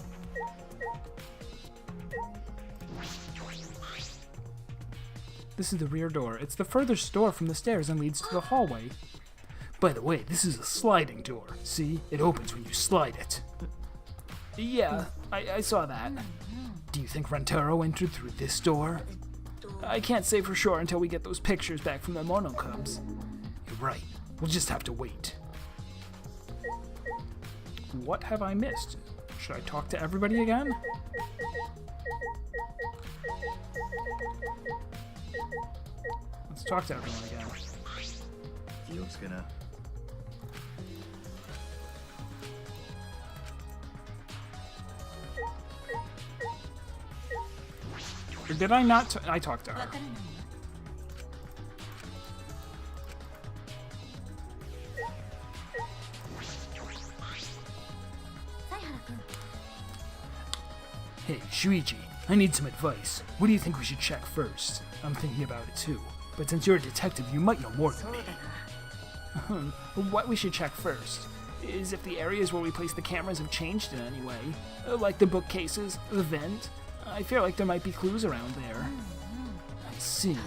Speaker 1: This is the rear door. It's the furthest door from the stairs and leads to the hallway. By the way, this is a sliding door. See? It opens when you slide it. Yeah, I saw that. Do you think Rantaro entered through this door? I can't say for sure until we get those pictures back from the Monocubs. You're right. We'll just have to wait. What have I missed? Should I talk to everybody again? Let's talk to everyone again.
Speaker 2: Gio's gonna...
Speaker 1: Or did I not? I talked to her. Hey, Shuichi, I need some advice. What do you think we should check first? I'm thinking about it too. But since you're a detective, you might know more than me. What we should check first is if the areas where we place the cameras have changed in any way. Like the bookcases, the vent. I feel like there might be clues around there. I see.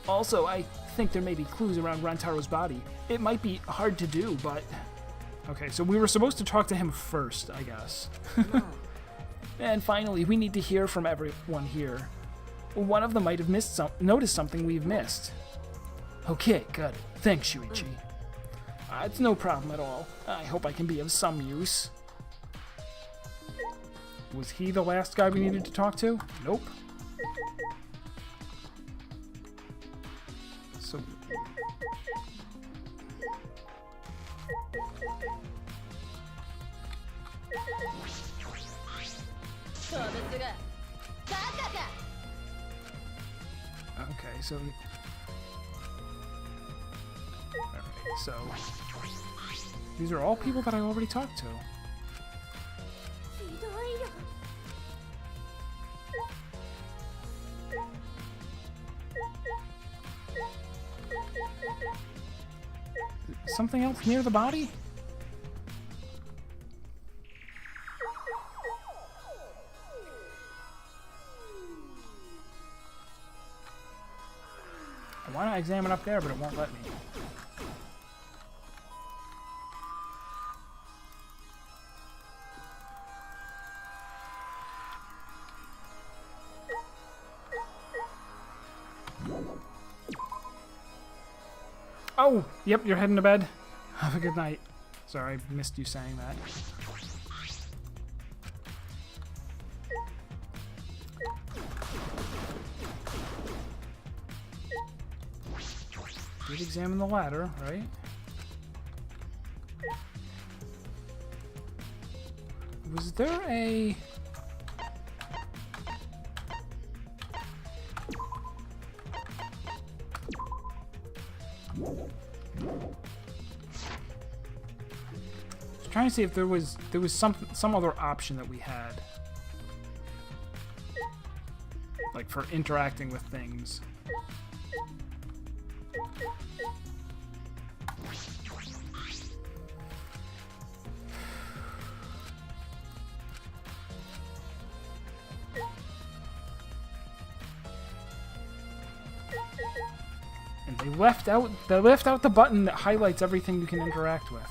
Speaker 1: Also, I think there may be clues around Rantaro's body. It might be hard to do, but... Okay, so we were supposed to talk to him first, I guess. And finally, we need to hear from everyone here. One of them might have noticed something we've missed. Okay, got it. Thanks, Shuichi. It's no problem at all. I hope I can be of some use. Was he the last guy we needed to talk to? Nope. So... Okay, so... Alright, so... These are all people that I already talked to. Something else near the body? I want to examine up there, but it won't let me. Oh, yep, you're heading to bed. Have a good night. Sorry, I missed you saying that. Did examine the ladder, right? Was there a... Trying to see if there was some other option that we had, like for interacting with things. And they left out the button that highlights everything you can interact with.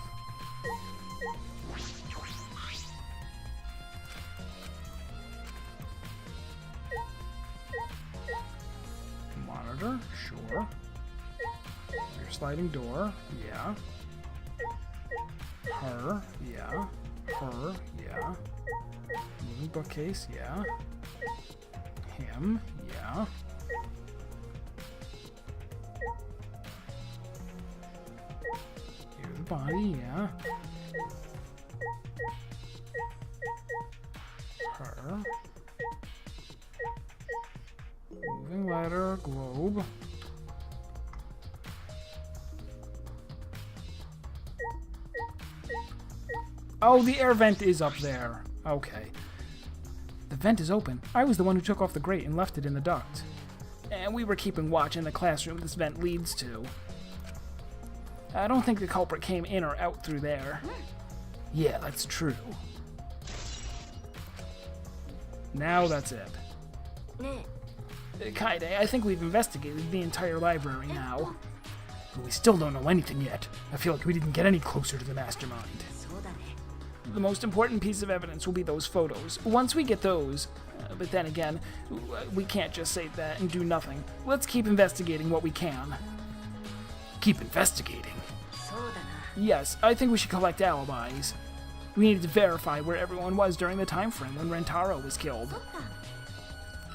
Speaker 1: ladder, sure. Your sliding door, yeah. Her, yeah. Her, yeah. Moving bookcase, yeah. Him, yeah. Here's the body, yeah. Her. Moving ladder, globe. Oh, the air vent is up there. Okay. The vent is open. I was the one who took off the grate and left it in the duct. And we were keeping watch in the classroom this vent leads to. I don't think the culprit came in or out through there. Yeah, that's true. Now that's it. Kaede, I think we've investigated the entire library now. But we still don't know anything yet. I feel like we didn't get any closer to the mastermind. The most important piece of evidence will be those photos. Once we get those, but then again, we can't just say that and do nothing. Let's keep investigating what we can. Keep investigating? Yes, I think we should collect alibis. We need to verify where everyone was during the time frame when Rentaro was killed.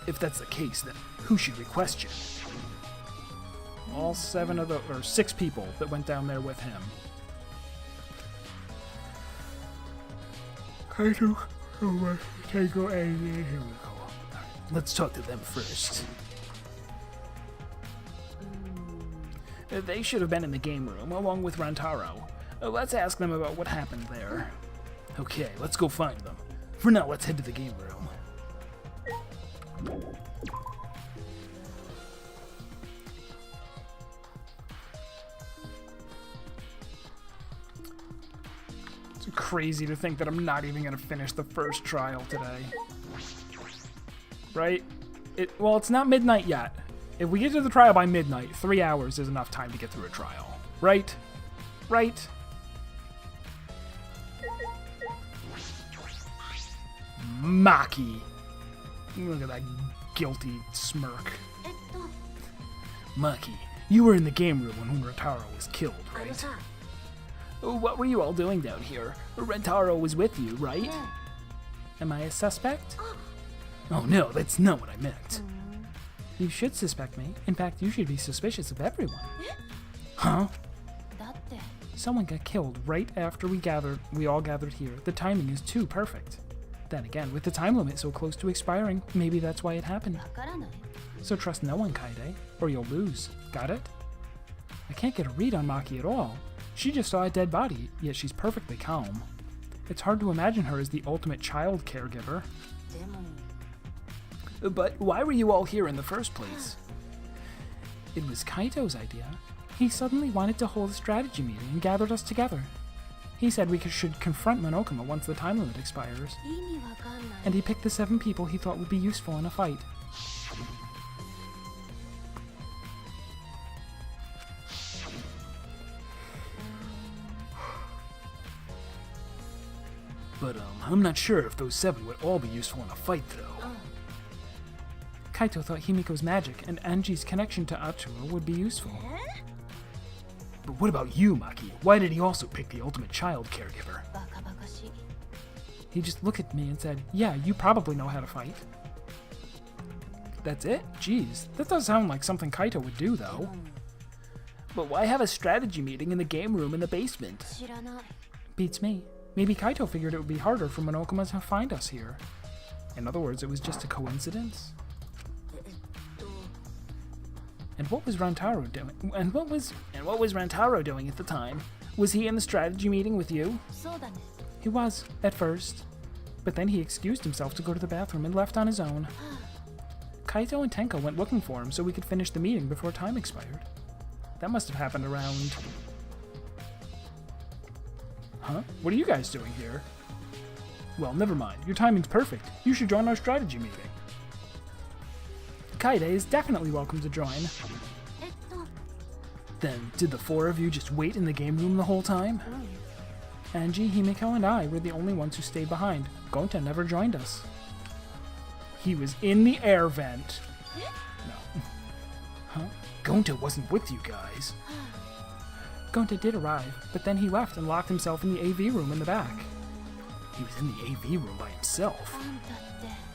Speaker 1: If that's the case, then who should we question? All 6 people that went down there with him. Kaito, Tango, and here we go. Let's talk to them first. They should have been in the game room, along with Rantaro. Let's ask them about what happened there. Okay, let's go find them. For now, let's head to the game room. It's crazy to think that I'm not even going to finish the first trial today. Right? Well, it's not midnight yet. If we get to the trial by midnight, 3 hours is enough time to get through a trial. Right? Right? Maki. Look at that guilty smirk. Maki, you were in the game room when Rentaro was killed, right? What were you all doing down here? Rentaro was with you, right? Am I a suspect? Oh no, that's not what I meant. You should suspect me. In fact, you should be suspicious of everyone. Huh? Someone got killed right after we all gathered here. The timing is too perfect. Then again, with the time limit so close to expiring, maybe that's why it happened. So trust no one, Kaede, or you'll lose. Got it? I can't get a read on Maki at all. She just saw a dead body, yet she's perfectly calm. It's hard to imagine her as the ultimate child caregiver. But why were you all here in the first place? It was Kaito's idea. He suddenly wanted to hold a strategy meeting and gathered us together. He said we should confront Monokuma once the time limit expires. And he picked the 7 people he thought would be useful in a fight. But, I'm not sure if those 7 would all be useful in a fight, though. Kaito thought Himiko's magic and Anji's connection to Atsuro would be useful. But what about you, Maki? Why did he also pick the ultimate child caregiver? He just looked at me and said, yeah, you probably know how to fight. That's it? Jeez, that does sound like something Kaito would do, though. But why have a strategy meeting in the game room in the basement? Beats me. Maybe Kaito figured it would be harder for Monokuma to find us here. In other words, it was just a coincidence? And what was Rantaro doing? And what was Rantaro doing at the time? Was he in the strategy meeting with you? He was, at first. But then he excused himself to go to the bathroom and left on his own. Kaito and Tenko went looking for him so we could finish the meeting before time expired. That must have happened around... Huh? What are you guys doing here? Well, never mind. Your timing's perfect. You should join our strategy meeting. Kaede is definitely welcome to join. Then, did the 4 of you just wait in the game room the whole time? Anji, Himiko, and I were the only ones who stayed behind. Gonta never joined us. He was in the air vent. No. Huh? Gonta wasn't with you guys. Gonta did arrive, but then he left and locked himself in the AV room in the back. He was in the AV room by himself.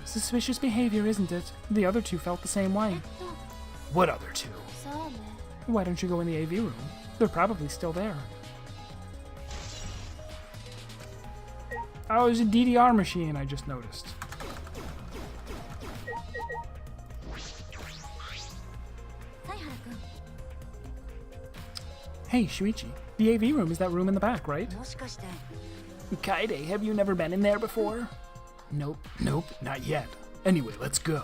Speaker 1: Suspicious behavior, isn't it? The other two felt the same way. What other two? Why don't you go in the AV room? They're probably still there. Oh, there's a DDR machine, I just noticed. Hey, Shuichi. The AV room is that room in the back, right? Kaede, have you never been in there before? Nope, not yet. Anyway, let's go.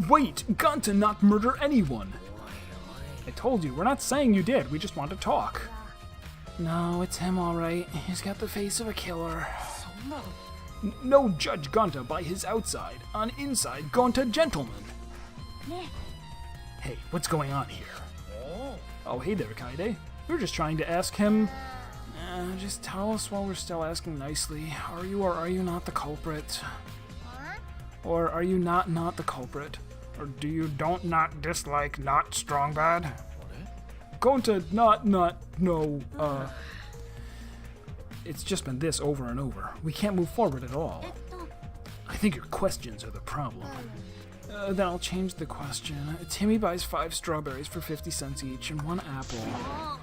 Speaker 1: Wait, Gonta not murder anyone. I told you, we're not saying you did, we just want to talk. No, it's him alright. He's got the face of a killer. No judge Gonta by his outside. On inside, Gonta gentleman. Hey, what's going on here? Oh, hey there, Kaede. We're just trying to ask him... just tell us while we're still asking nicely. Are you or are you not the culprit? Or are you not the culprit? Or do you not dislike not strong bad? Gonta no, it's just been this over and over. We can't move forward at all. I think your questions are the problem. Then I'll change the question. Timmy buys 5 strawberries for 50 cents each and 1 apple.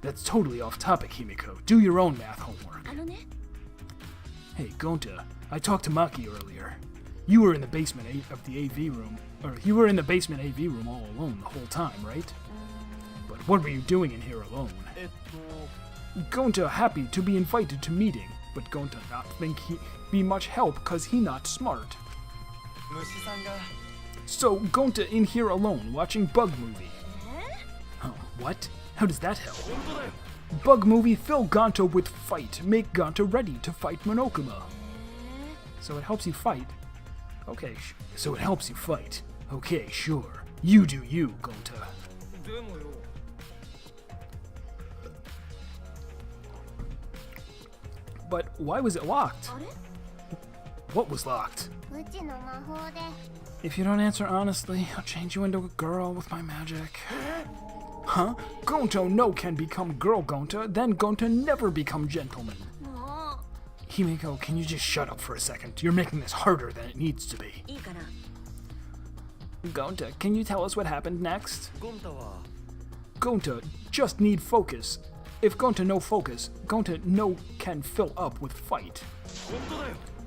Speaker 1: That's totally off topic, Himiko. Do your own math homework. Hey, Gonta, I talked to Maki earlier. You were in the basement of the AV room, or you were in the basement AV room all alone the whole time, right? But what were you doing in here alone? Gonta happy to be invited to meeting, but Gonta not think he be much help cause he not smart. So Gonta in here alone watching bug movie. Oh, what? How does that help? Bug movie fill Gonta with fight, make Gonta ready to fight Monokuma. So it helps you fight. Okay, so it helps you fight. Okay, sure. You do you, Gonta. But why was it locked? What was locked? If you don't answer honestly, I'll change you into a girl with my magic. Huh? Gonta no can become girl Gonta, then Gonta never become gentleman. Himiko, can you just shut up for a second? You're making this harder than it needs to be. Gonta, can you tell us what happened next? Gonta just need focus. If Gonta no focus, Gonta no can fill up with fight.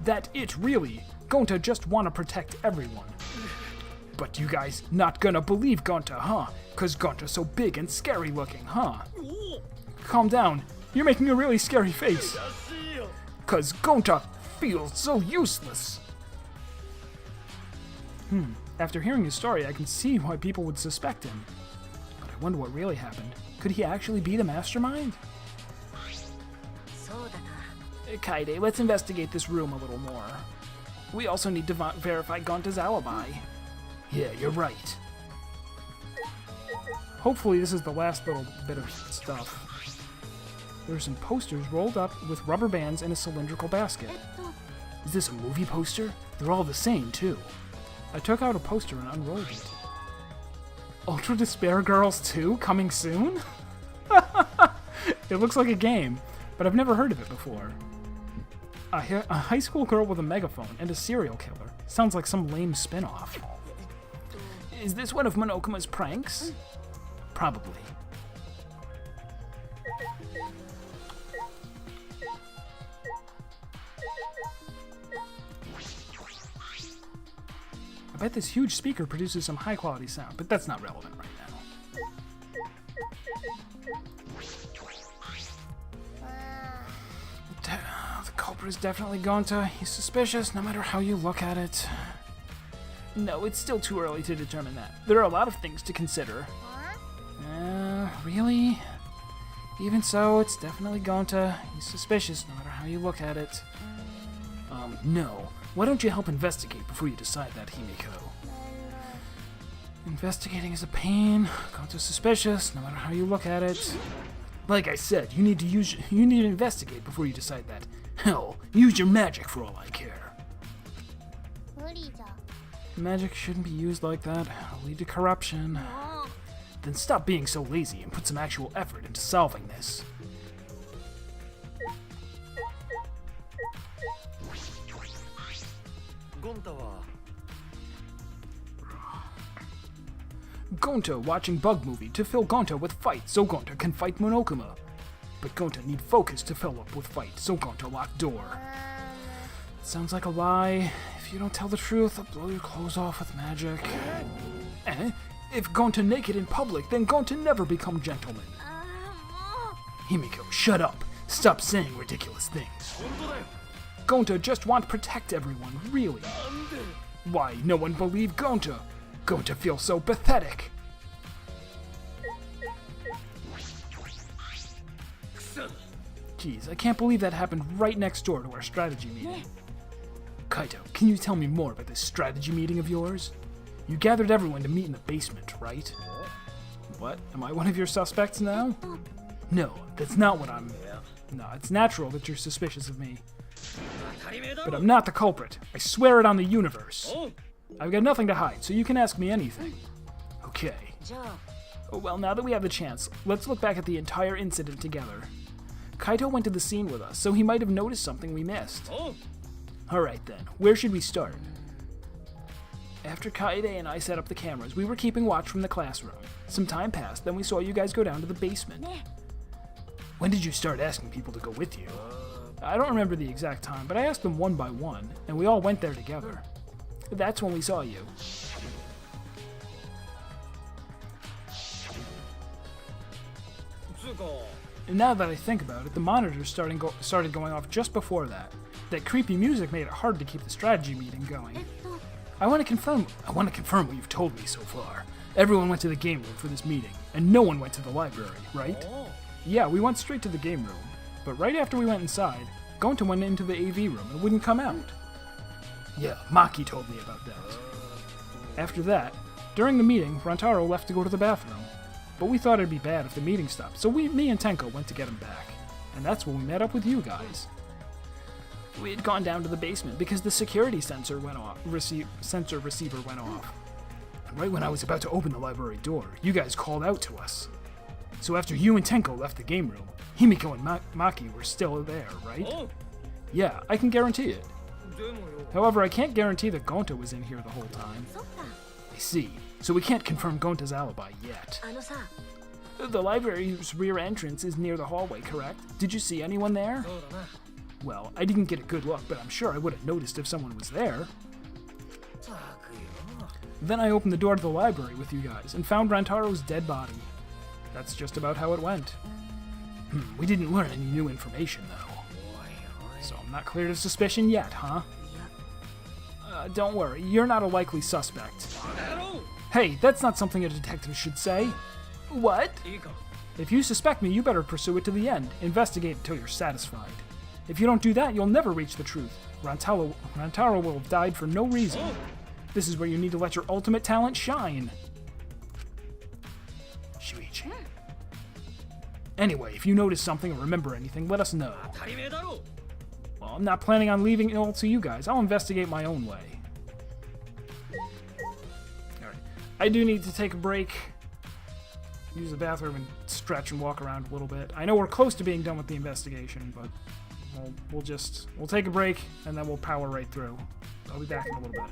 Speaker 1: That it really. Gonta just wanna protect everyone. But you guys not gonna believe Gonta, huh? Cause Gonta's so big and scary looking, huh? Calm down. You're making a really scary face. Cause Gonta feels so useless. After hearing his story, I can see why people would suspect him. But I wonder what really happened. Could he actually be the mastermind? Kaede, let's investigate this room a little more. We also need to verify Gonta's alibi. Yeah, you're right. Hopefully this is the last little bit of stuff. There are some posters rolled up with rubber bands in a cylindrical basket. Is this a movie poster? They're all the same, too. I took out a poster and unrolled it. Ultra Despair Girls 2 coming soon? It looks like a game, but I've never heard of it before. A high school girl with a megaphone and a serial killer. Sounds like some lame spin-off. Is this one of Monokuma's pranks? Probably. I bet this huge speaker produces some high-quality sound, but that's not relevant right now. The culprit is definitely Gonta. He's suspicious no matter how you look at it. No, it's still too early to determine that. There are a lot of things to consider. Really? Even so, it's definitely Gonta. He's suspicious no matter how you look at it. No. Why don't you help investigate before you decide that, Himiko? Investigating is a pain. Gonta's suspicious no matter how you look at it. Like I said, you need to investigate before you decide that. Hell, use your magic for all I care.
Speaker 3: 無理じゃ。
Speaker 1: Magic shouldn't be used like that. It'll lead to corruption. Then stop being so lazy and put some actual effort into solving this. Gonta watching bug movie to fill Gonta with fight so Gonta can fight Monokuma. But Gonta need focus to fill up with fight so Gonta lock door. Sounds like a lie. If you don't tell the truth, I'll blow your clothes off with magic. Eh? If Gonta naked in public, then Gonta never become gentleman. Himiko, shut up. Stop saying ridiculous things. Gonta just want to protect everyone, really. Why, no one believe Gonta? Gonta feels so pathetic. Jeez, I can't believe that happened right next door to our strategy meeting. Kaito, can you tell me more about this strategy meeting of yours? You gathered everyone to meet in the basement, right? What? Am I one of your suspects now? No, that's not what I'm... No, it's natural that you're suspicious of me. But I'm not the culprit. I swear it on the universe. I've got nothing to hide, so you can ask me anything. Okay. Oh, well, now that we have the chance, let's look back at the entire incident together. Kaito went to the scene with us, so he might have noticed something we missed. Alright then, where should we start? After Kaede and I set up the cameras, we were keeping watch from the classroom. Some time passed, then we saw you guys go down to the basement. When did you start asking people to go with you? I don't remember the exact time, but I asked them one by one, and we all went there together. That's when we saw you. And now that I think about it, the monitors started going off just before that. That creepy music made it hard to keep the strategy meeting going. I want to confirm what you've told me so far. Everyone went to the game room for this meeting, and no one went to the library, right? Yeah, we went straight to the game room, but right after we went inside, Gonta went into the AV room and wouldn't come out. Yeah, Maki told me about that. After that, during the meeting, Rantaro left to go to the bathroom. But we thought it'd be bad if the meeting stopped, so me and Tenko went to get him back. And that's when we met up with you guys. We had gone down to the basement because the security sensor went off, sensor receiver went off. And right when I was about to open the library door, you guys called out to us. So after you and Tenko left the game room, Himiko and Maki were still there, right? Yeah, I can guarantee it. However, I can't guarantee that Gonta was in here the whole time. I see. So we can't confirm Gonta's alibi yet. The library's rear entrance is near the hallway, correct? Did you see anyone there? Well, I didn't get a good look, but I'm sure I would have noticed if someone was there. Then I opened the door to the library with you guys and found Rantaro's dead body. That's just about how it went. We didn't learn any new information, though. So I'm not cleared of suspicion yet, huh? Don't worry, you're not a likely suspect. Hey, that's not something a detective should say. What? If you suspect me, you better pursue it to the end. Investigate until you're satisfied. If you don't do that, you'll never reach the truth. Rantaro will have died for no reason. This is where you need to let your ultimate talent shine. Shuichi. Anyway, if you notice something or remember anything, let us know. Well, I'm not planning on leaving it all to you guys. I'll investigate my own way. Alright. I do need to take a break. Use the bathroom and stretch and walk around a little bit. I know we're close to being done with the investigation, but we'll take a break and then we'll power right through. I'll be back in a little bit.